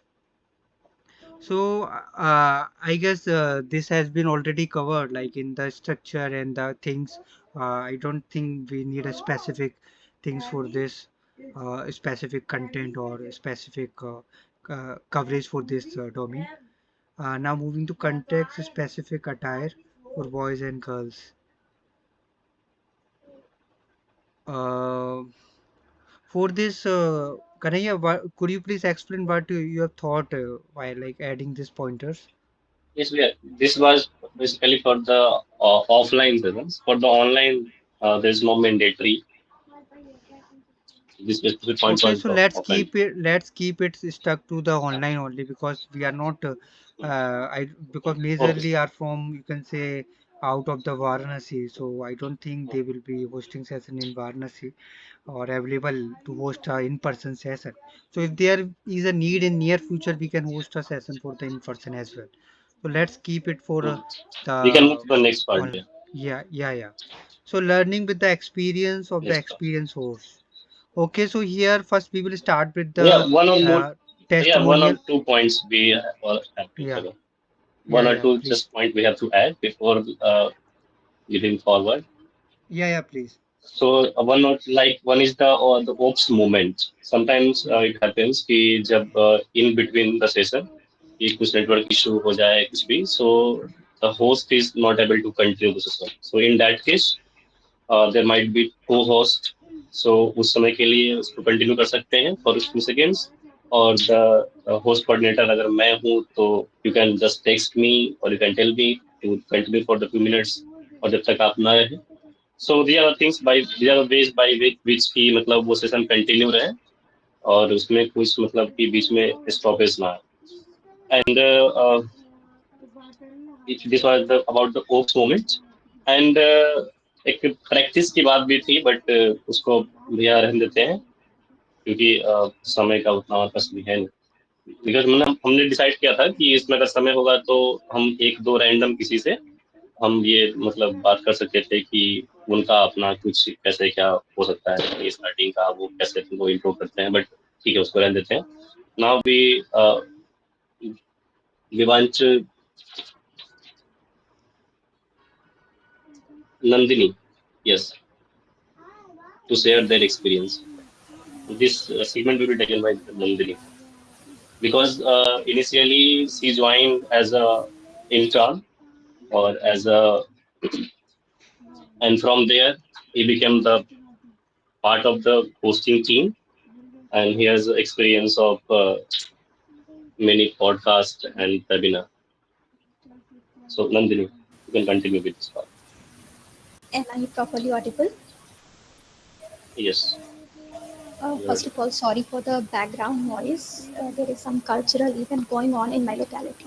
So I guess this has been already covered, like in the structure and the things. I don't think we need a specific things for this, specific content or specific coverage for this domain. Now moving to context specific attire for boys and girls. Uh, for this, Kanaya, could you please explain what you have thought while like adding these pointers? Yes, this was basically for the offline sessions. For the online, there's no mandatory. This specific point Okay, was so the offline. let's keep it stuck to the online only because we are not I because Okay. majorly are from, you can say, out of the Varanasi, so I don't think they will be hosting session in Varanasi or available to host a in-person session. So if there is a need in near future, we can host a session for the in-person as well. So let's keep it for Hmm. We can move the to the next part on. there. Yeah. So learning with the experience of the Next part. experience host. Okay, so here first we will start with Yeah, the one or more. Yeah, one or testimonial. two points we all have to Yeah, cover. One or yeah, two please. just point we have to add before moving forward. Yeah, please. So one is the ops moment. Sometimes Yeah. it happens कि जब in between the session कि कुछ network issue हो जाए कुछ भी, so the host is not able to continue the session. So in that case, there might be co-host. So उस समय के लिए उसको continue कर सकते हैं for 2 seconds. और the host coordinator अगर मैं हूँ तो you can just text me or you can tell me to continue for the 2 minutes और जब तक आप ना रहे. So these are the ways by which की मतलब वो सेशन कंटिन्यू रहे और उसमें कुछ मतलब कि बीच में स्टॉपेज ना आए. And this was the about the ops moment. And एक प्रैक्टिस की बात भी थी बट उसको भैया रहने देते हैं क्योंकि समय का उतना हमारे पास भी है नहीं. बिकॉज हमने डिसाइड किया था कि इसमें अगर समय होगा तो हम एक दो रैंडम किसी से हम ये मतलब बात कर सकते थे कि उनका अपना कुछ कैसे क्या हो सकता है स्टार्टिंग का वो कैसे वो इम्प्रूव करते हैं. बट ठीक है उसको रहने देते हैं. Now we want Nandini, yes, to share their experience. This segment will be taken by Nandini because initially she joined as a intern or as a, and from there he became the part of the hosting team, and he has experience of many podcasts and webinar. So Nandini, you can continue with this part. Am I properly audible? Yes, you're First of all, sorry for the background noise. There is some cultural event going on in my locality.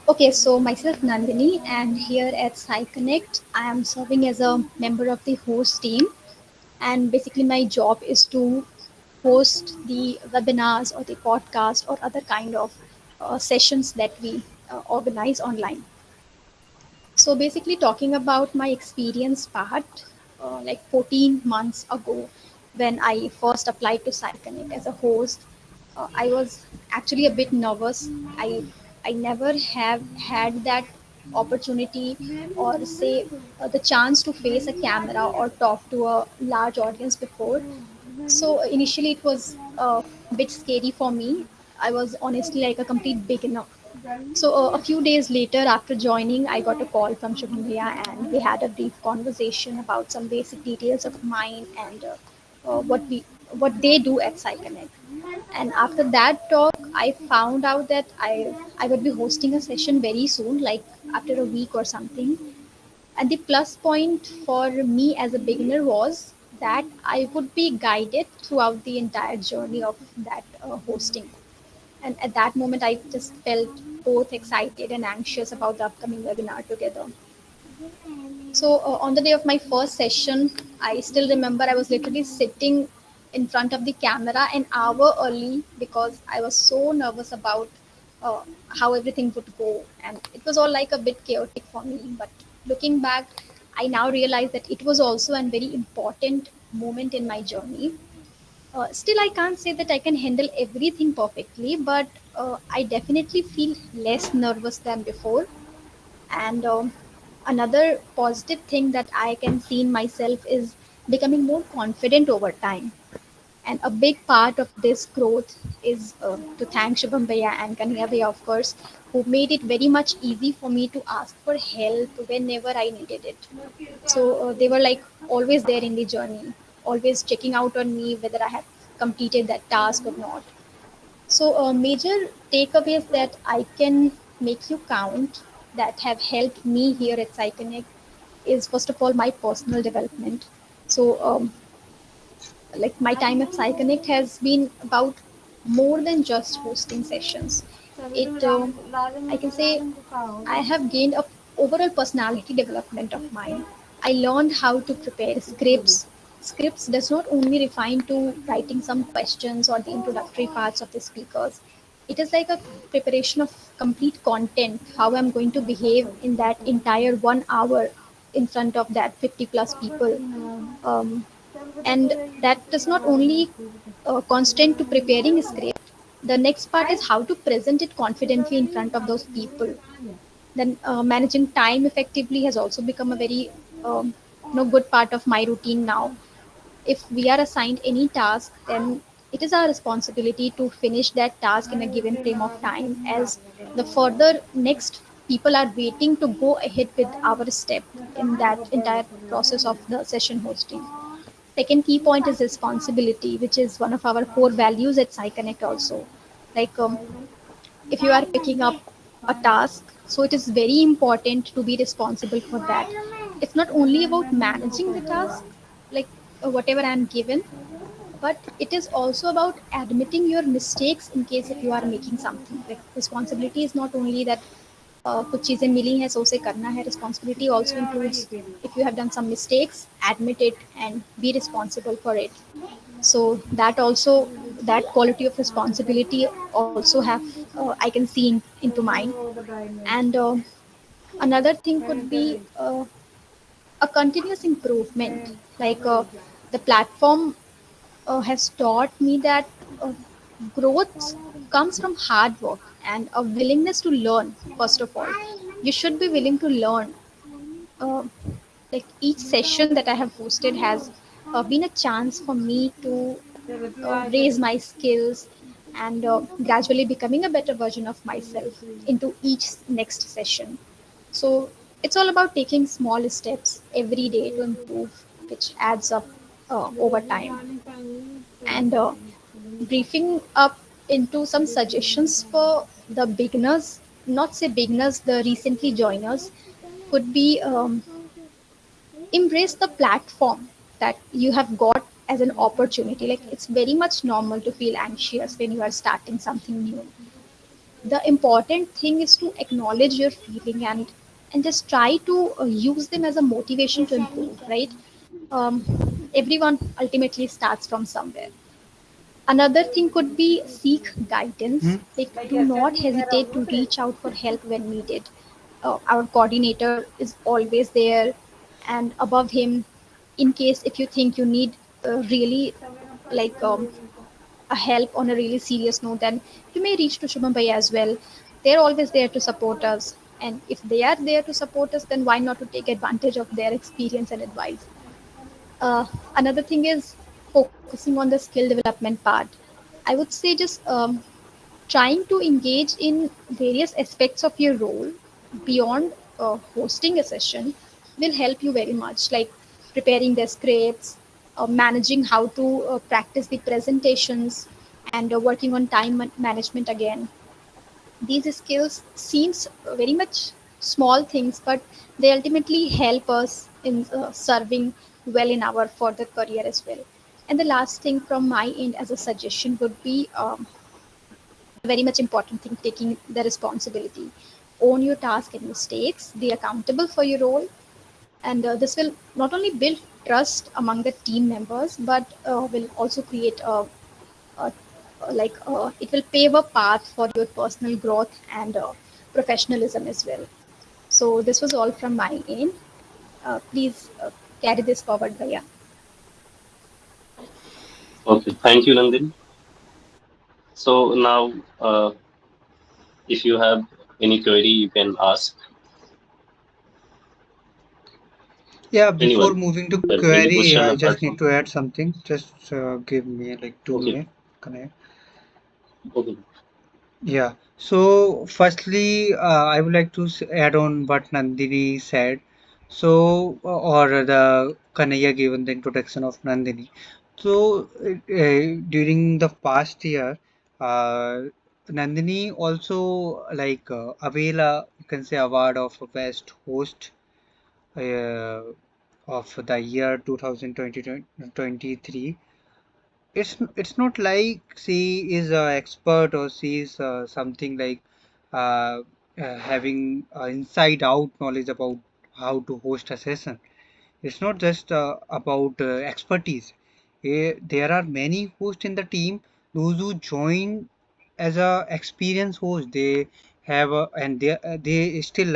Okay, so myself Nandini, and here at PsyConnect, I am serving as a member of the host team. And basically, my job is to host the webinars or the podcast or other kind of sessions that we organize online. So basically, talking about my experience part, like 14 months ago, when I first applied to PsyConnect as a host, I was actually a bit nervous. I never have had that opportunity or say the chance to face a camera or talk to a large audience before. So initially, it was a bit scary for me. I was honestly like a complete beginner. So a few days later, after joining, I got a call from Shubham Bhaiya, and we had a brief conversation about some basic details of mine and what they do at PsyConnect. And after that talk, I found out that I would be hosting a session very soon, like after a week or something. And the plus point for me as a beginner was that I would be guided throughout the entire journey of that hosting. And at that moment, I just felt both excited and anxious about the upcoming webinar together. So on the day of my first session, I still remember I was literally sitting in front of the camera an hour early because I was so nervous about uh, how everything would go. And it was all like a bit chaotic for me. But looking back, I now realize that it was also a very important moment in my journey. Still, I can't say that I can handle everything perfectly, but I definitely feel less nervous than before. And another positive thing that I can see in myself is becoming more confident over time. And a big part of this growth is to thank Shubham Bhaiya and Kanya Bhaiya, of course, who made it very much easy for me to ask for help whenever I needed it. So they were like always there in the journey, always checking out on me whether I have completed that task or not. So, major takeaways that I can make you count that have helped me here at PsyConnect is first of all my personal development. So, like my time at PsyConnect has been about more than just hosting sessions. It, I can say, I have gained a overall personality development of mine. I learned how to prepare scripts. Scripts does not only refine to writing some questions or the introductory parts of the speakers. It is like a preparation of complete content, how I'm going to behave in that entire 1 hour in front of that 50 plus people. Um, and that does not only constrain to preparing a script. The next part is how to present it confidently in front of those people. Then managing time effectively has also become a very good part of my routine now. If we are assigned any task, then it is our responsibility to finish that task in a given frame of time, as the further next people are waiting to go ahead with our step in that entire process of the session hosting. Second key point is responsibility, which is one of our core values at PsyConnect also. Like if you are picking up a task, so it is very important to be responsible for that. It's not only about managing the task, like whatever I'm given, but it is also about admitting your mistakes in case if you are making something. Like responsibility is not only that कुछ चीज़ें मिली हैं सो उसे करना है. Responsibility also includes if you have done some mistakes, admit it and be responsible for it. So that also, that quality of responsibility also have I can see into mine. And another thing could be a continuous improvement. Like the platform has taught me that uh, growth comes from hard work and a willingness to learn. First of all, you should be willing to learn. uh, like each session that I have hosted has been a chance for me to raise my skills and gradually becoming a better version of myself into each next session. So it's all about taking small steps every day to improve, which adds up over time. And briefing up into some suggestions for the beginners, not say beginners, the recently joiners, could be embrace the platform that you have got as an opportunity. Like it's very much normal to feel anxious when you are starting something new. The important thing is to acknowledge your feeling and just try to use them as a motivation to improve, right? Everyone ultimately starts from somewhere. Another thing could be seek guidance. Like, do not hesitate to reach out for help when needed. Our coordinator is always there, and above him, in case if you think you need really like a help on a really serious note, then you may reach to Shubham Bhai as well. They're always there to support us, and if they are there to support us, then why not to take advantage of their experience and advice? Another thing is focusing on the skill development part. I would say just trying to engage in various aspects of your role beyond hosting a session will help you very much, like preparing the scripts, managing how to practice the presentations, and working on time management again. These skills seems very much small things, but they ultimately help us in serving well in our further career as well. And the last thing from my end as a suggestion would be a very much important thing, taking the responsibility. Own your task and mistakes, be accountable for your role, and this will not only build trust among the team members, but will also create a it will pave a path for your personal growth and professionalism as well. So this was all from my end. Please carry this forward, Bhaiya. Okay, thank you, Nandini. So now, if you have any query, you can ask Yeah, before anyone. moving to Any query, question I apart just need from. to add something. Just give me like two Okay, minutes. Can I? okay, Yeah. So, firstly, I would like to add on what Nandini said. So, or the Kanaya given the introduction of Nandini. So, during the past year, uh, Nandini also avail a, you can say, award of best host uh, of the year 2023. It's not like she is an expert or she is something like uh, having inside out knowledge about how to host a session. It's not just about expertise. There are many hosts in the team. Those who join as a experienced host, they have and they still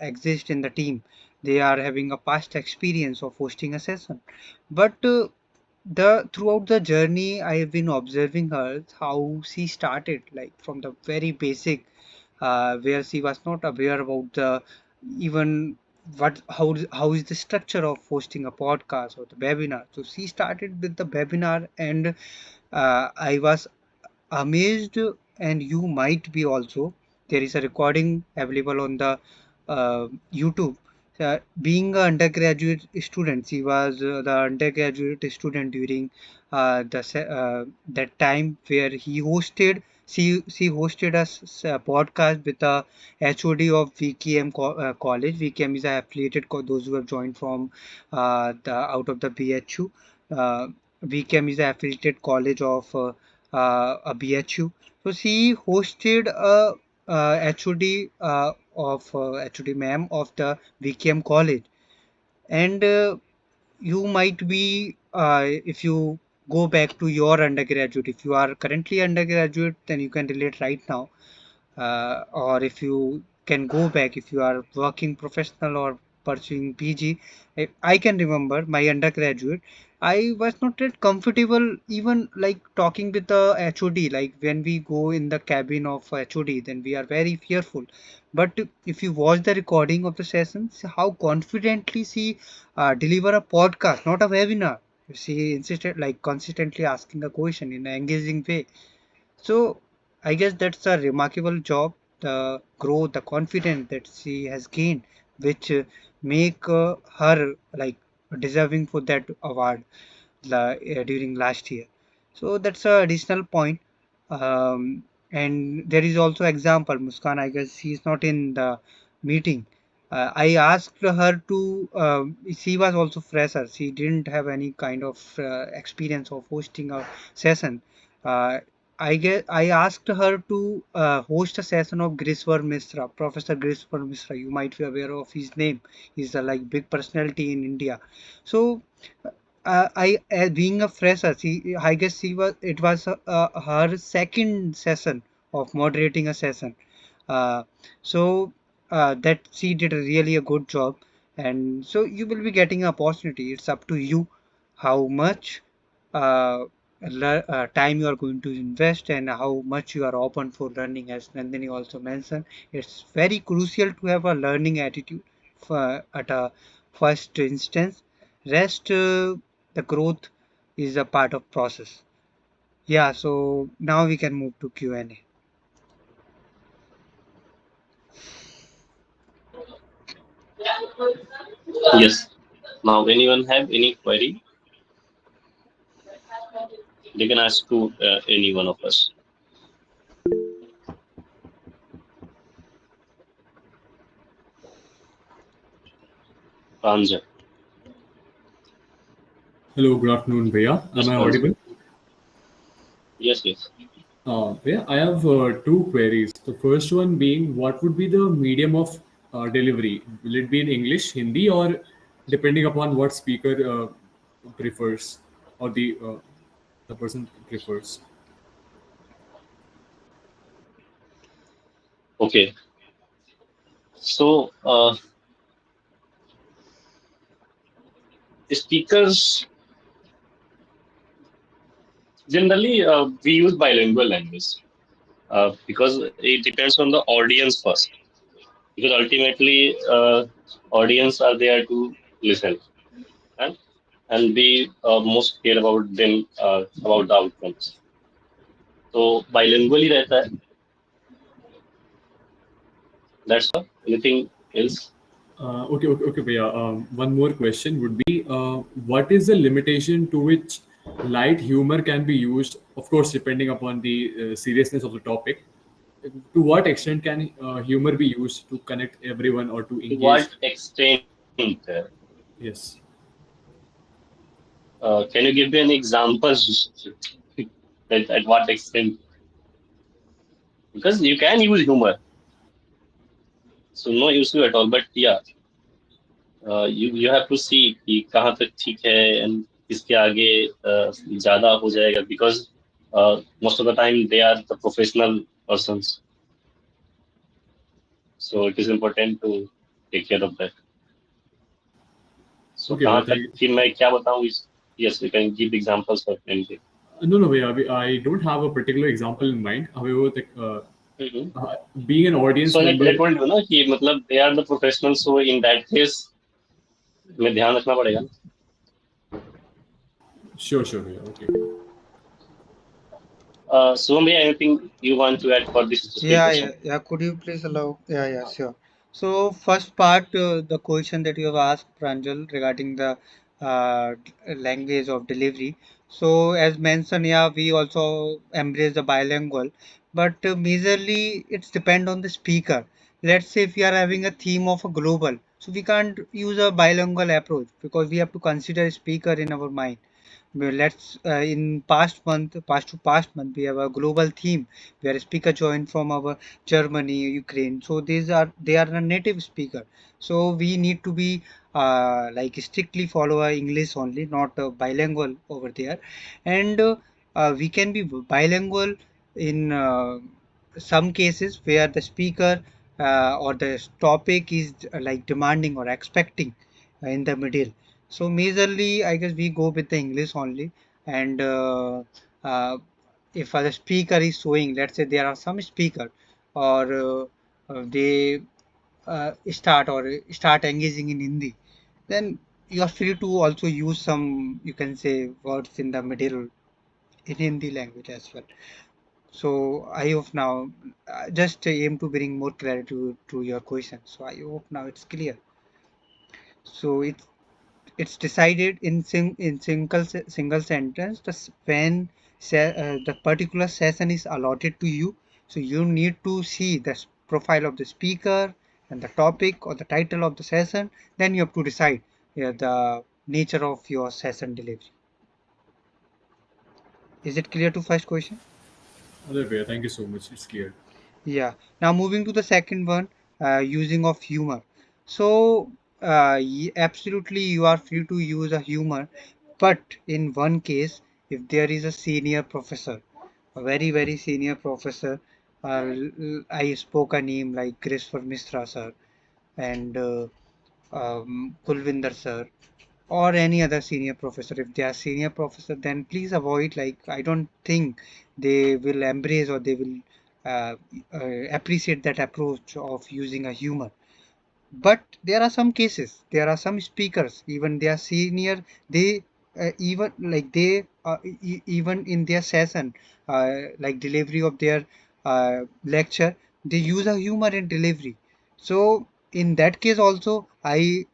exist in the team. They are having a past experience of hosting a session, but the throughout the journey I have been observing her how she started like from the very basic where she was not aware about the even how is the structure of hosting a podcast or the webinar. So she started with the webinar, and I was amazed, and you might be also. There is a recording available on the YouTube. Being an undergraduate student, she was the undergraduate student during that time where he hosted. She hosted a podcast with the HOD of VKM college. VKM is a affiliated those who have joined from the out of the BHU. Uh, VKM is a affiliated college of a BHU. So she hosted a HOD of HOD ma'am of the VKM college, and you might be if you go back to your undergraduate, if you are currently undergraduate, then you can relate right now, or if you can go back if you are working professional or pursuing PG. I can remember my undergraduate. I was not that comfortable even like talking with the HOD. Like when we go in the cabin of HOD, then we are very fearful. But if you watch the recording of the sessions, how confidently she deliver a podcast, not a webinar. She insisted like consistently asking a question in an engaging way. So I guess that's a remarkable job, the growth, the confidence that she has gained, which make her like deserving for that award during last year. So that's a additional point. And there is also example Muskan. I guess she is not in the meeting. I asked her to. She was also fresher. She didn't have any kind of experience of hosting a session. Uh, I guess I asked her to host a session of Griswar Misra, Professor Griswar Misra. You might be aware of his name. He's a like big personality in India. So I being a fresher, I guess it was her second session of moderating a session. Uh, so that she did really a good job, and so you will be getting an opportunity. It's up to you how much uh, time you are going to invest and how much you are open for learning. As Nandini also mentioned, it's very crucial to have a learning attitude at a first instance. Rest, the growth is a part of process. Yeah, so now we can move to Q&A. yes. Now, anyone have any query? They can ask to any one of us. Pranjal, Hello, good afternoon, Bhaiya. Am yes, I Pranjal. audible? Yes, yes. Bhaiya, I have two queries. The first one being, what would be the medium of delivery? Will it be in English, Hindi, or depending upon what speaker prefers, or the person prefers. Okay. So, speakers generally we use bilingual language because it depends on the audience first. Because ultimately, audience are there to listen, and we most care about them about the outcomes. तो bilingually रहता है. That's all. Anything else? Okay, Bhaiya. One more question would be, what is the limitation to which light humor can be used? Of course, depending upon the seriousness of the topic. To what extent can humor be used to connect everyone or to To engage? what extent? Yes. Can you give me an example? At what extent? Because you can use humor, so no issue at all. But yeah, you have to see कि कहाँ तक ठीक है and किसके आगे ज़्यादा हो जाएगा because most of the time they are the professional persons, so it is important to take care of that. So Okay, कहाँ Bhaiya. तक कि मैं क्या बताऊँ इस yes we can give examples of anything. No, no, Bhaiya. I don't have a particular example in mind. However, Mm-hmm. being an audience So member. I told you ना कि मतलब they are the professionals, so in that case में ध्यान रखना पड़ेगा ना. Sure, sure, Bhaiya. Okay. So maybe anything you want to add for this specific Yeah, yeah, question? yeah. Could you please allow? Yeah, yeah, sure. So first part, the question that you have asked, Pranjal, regarding the language of delivery. So as mentioned, yeah, we also embrace the bilingual, but majorly it's depend on the speaker. Let's say if we are having a theme of a global, so we can't use a bilingual approach because we have to consider speaker in our mind. Well, let's in past to past month, we have a global theme where a speaker joined from our Germany, Ukraine. So they are a native speaker. So we need to be like strictly follow English only, not bilingual over there. And we can be bilingual in some cases where the speaker or the topic is like demanding or expecting in the middle. So majorly, I guess we go with the English only. And uh, if the speaker is showing, let's say there are some speaker or they start engaging in Hindi, then you are free to also use some, you can say, words in the middle in Hindi language as well. So I hope now, just aim to bring more clarity to your question. So I hope now it's clear. So it's decided in single sentence when the particular session is allotted to you. So you need to see the profile of the speaker and the topic or the title of the session. Then you have to decide the nature of your session delivery. Is it clear to first question? Other Bhaiya, thank you so much. It's clear. Yeah. Now moving to the second one, using of humor. So absolutely you are free to use a humor, but in one case, if there is a senior professor, a very senior professor, I spoke a name like Christopher Misra sir and Kulvinder sir or any other senior professor. If they are senior professor, then please avoid, like, I don't think they will embrace or they will uh, appreciate that approach of using a humor. But there are some cases, there are some speakers, even they are senior, they even like they even in their session, like delivery of their lecture, they use a humor in delivery. So in that case also I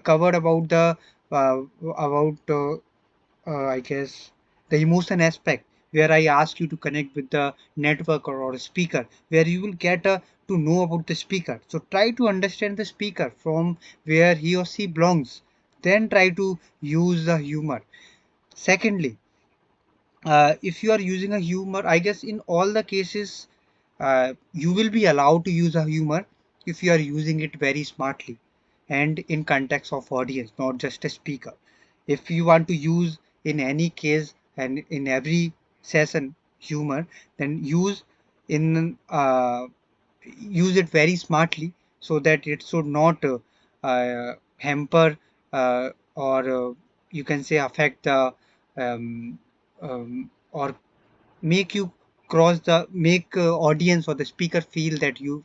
covered about the about I guess the emotion aspect, where I ask you to connect with the network or a speaker, where you will get to know about the speaker. So try to understand the speaker from where he or she belongs. Then try to use the humor. Secondly, if you are using a humor, I guess in all the cases, you will be allowed to use a humor if you are using it very smartly. and in context of audience, not just a speaker. If you want to use in any case and in every session humor, then in use it very smartly so that it should not hamper or you can say affect the or make you cross the make audience or the speaker feel that you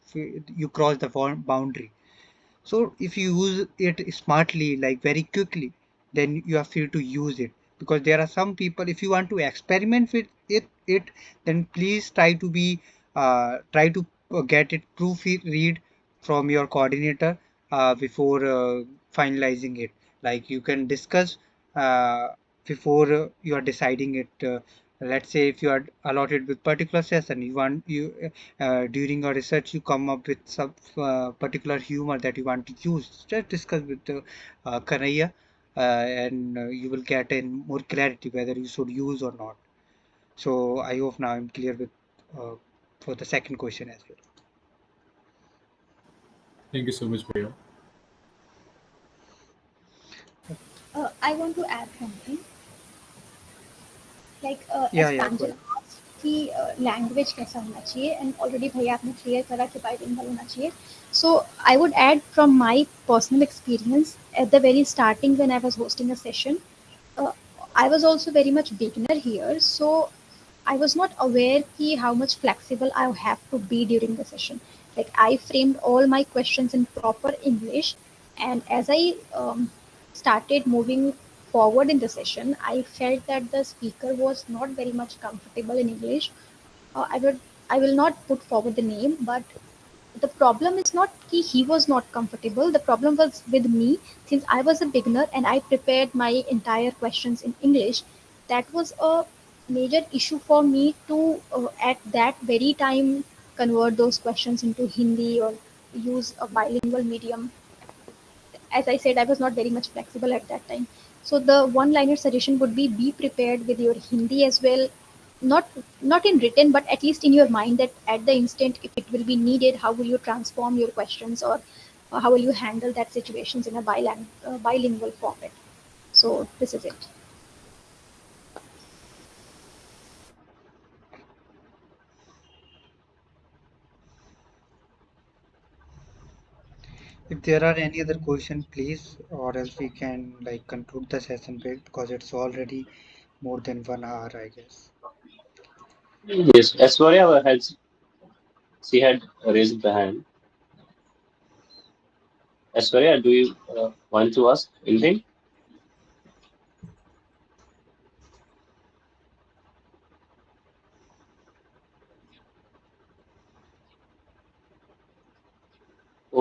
cross the boundary. So if you use it smartly, like very quickly, then you are free to use it. Because there are some people, if you want to experiment with it, then please try to get it proofread from your coordinator before finalizing it. Like you can discuss uh, before you are deciding it. Let's say if you are allotted with particular session, during your research you come up with some particular humor that you want to use. Just discuss with Kanaya, and you will get in more clarity whether you should use or not. So I hope now I'm clear with uh, for the second question as well. Thank you so much, Bhaiya. I want to add something. Like Yeah, as yeah, go Pranjal ahead. कि language कैसा होना चाहिए and already भैया आपने clear करा कि bilingual होना चाहिए so I would add from my personal experience at the very starting when I was hosting a session I was also very much beginner here, so I was not aware ki how much flexible I have to be during the session. Like I framed all my questions in proper English, and as I started moving forward in the session, I felt that the speaker was not very much comfortable in English. I will not put forward the name, but the problem is not ki he was not comfortable. The problem was with me since I was a beginner and I prepared my entire questions in English. That was a major issue for me to at that very time convert those questions into Hindi or use a bilingual medium. As I said, I was not very much flexible at that time. So the one-liner suggestion would be prepared with your Hindi as well, not not in written, but at least in your mind that at the instant if it will be needed, how will you transform your questions or how will you handle that situations in a bilingual format. So this is it. If there are any other question, please, or else we can like conclude the session because it's already more than 1 hour, I guess. Yes, Aishwarya has she had raised the hand. Aishwarya, do you want to ask anything?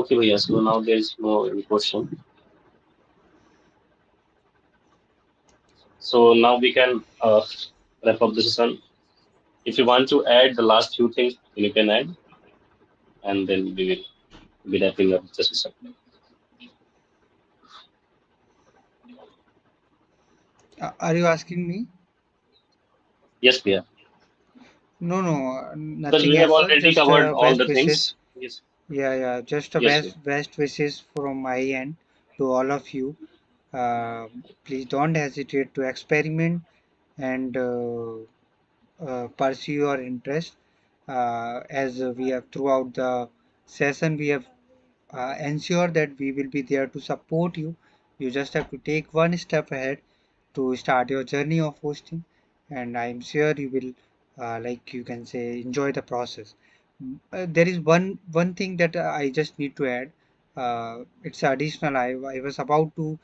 Okay, Bhaiya. So now there is no any question. So now we can wrap up the session. If you want to add the last few things, you can add, and then we will be wrapping up the session. Are you asking me? Yes, Bhaiya. No, no, Because nothing we have as such. already Just covered all best the wishes. things. Yes, Yeah, yeah. Just a yes, Bhaiya. best wishes from my end to all of you. Please don't hesitate to experiment and pursue your interest. As we have throughout the session, we have ensure that we will be there to support you. You just have to take one step ahead to start your journey of hosting, and I'm sure you will, like you can say, enjoy the process. There is one thing that I just need to add. It's additional. I was about to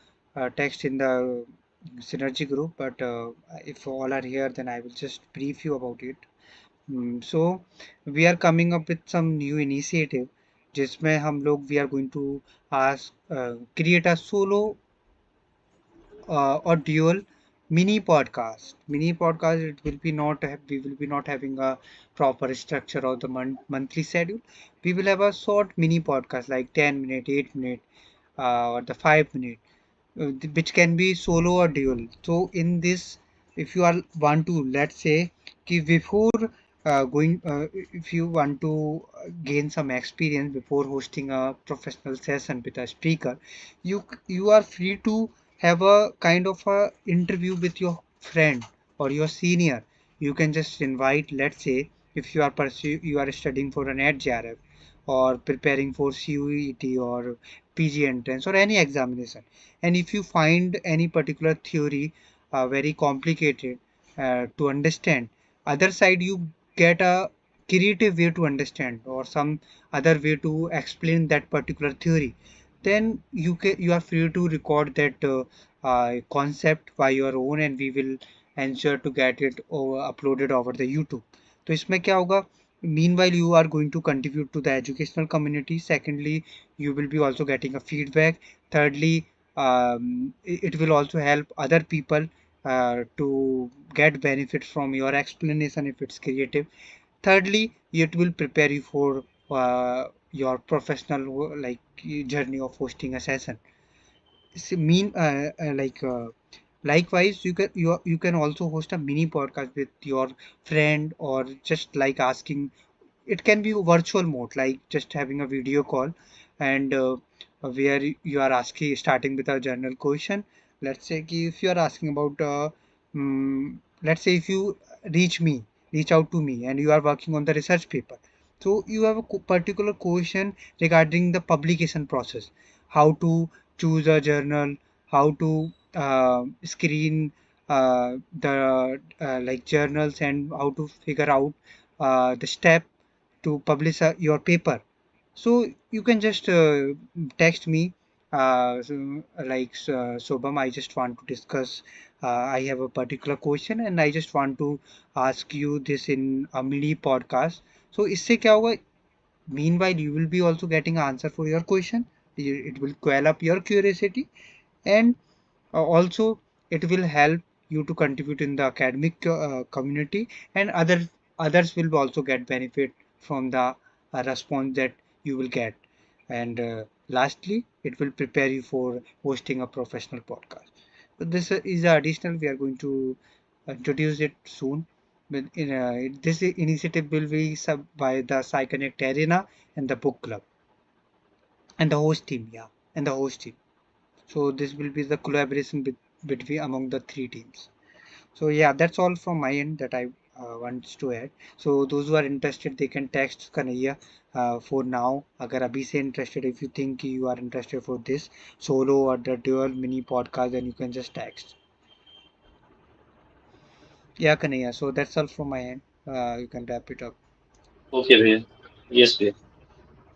text in the synergy group, but if all are here, then I will just brief you about it. So we are coming up with some new initiative जिसमें हम लोग we are going to ask create a solo or dual mini podcast. It will be not have, we will be not having a proper structure of the monthly schedule. We will have a short mini podcast like 10 minute 8 minute or the 5 minute which can be solo or dual. So in this, if you are want to, let's say कि before if you want to gain some experience before hosting a professional session with a speaker, you are free to have a kind of a interview with your friend or your senior. You can just invite, let's say, if you are studying for an JRF or preparing for CUET or PG entrance or any examination, and if you find any particular theory very complicated to understand, other side you get a creative way to understand or some other way to explain that particular theory, then you are free to record that concept by your own, and we will ensure to get it uploaded over the YouTube. तो इसमें क्या होगा, meanwhile you are going to contribute to the educational community. Secondly, you will be also getting a feedback. Thirdly, it will also help other people to get benefit from your explanation if it's creative. Thirdly, it will prepare you for your professional journey of hosting a session. S- mean like Likewise, you can also host a mini podcast with your friend, or just like asking, it can be virtual mode, like just having a video call, and where you are asking, starting with a general question. Let's say कि if you are asking about let's say if you reach out to me and you are working on the research paper, so you have a particular question regarding the publication process, how to choose a journal, how to screen the journals, and how to figure out the step to publish your paper. So you can just text me, Sobham, I just want to discuss. I have a particular question and I just want to ask you this in a mini podcast. So इससे क्या होगा? Meanwhile, you will be also getting answer for your question. It will quell up your curiosity, and also it will help you to contribute in the academic community, and others will also get benefit from the response that you will get. And lastly, it will prepare you for hosting a professional podcast. So this is additional, we are going to introduce it soon, but this initiative will be sub by the PsyConnect Arena and the book club and the host team, yeah, and the host team. So this will be the collaboration between among the three teams. So yeah, that's all from my end that I want to add. So those who are interested, they can text Kanaya for now. अगर अभी से interested, if you think you are interested for this solo or the dual mini podcast, then you can just text. Yeah, Kanaya. So that's all from my end. You can wrap it up. Okay भैया, yes भैया।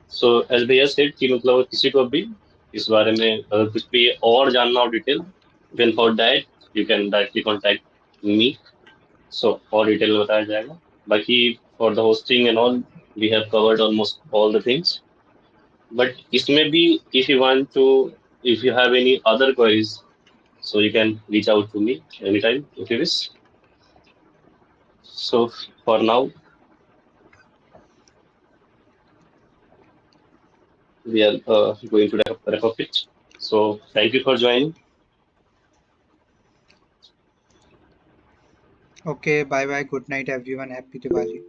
So as भैया said कि मतलब किसी को भी इस बारे में अगर कुछ भी और जानना हो detail, then for that you can directly contact me. So और डिटेल में बताया जाएगा। बाकी for the hosting and all we have covered almost all the things, but इसमें भी if you want to, if you have any other queries, so you can reach out to me anytime if you wish. So for now, we are going to wrap up it. So thank you for joining. Okay, bye bye. Good night, everyone. Happy Diwali.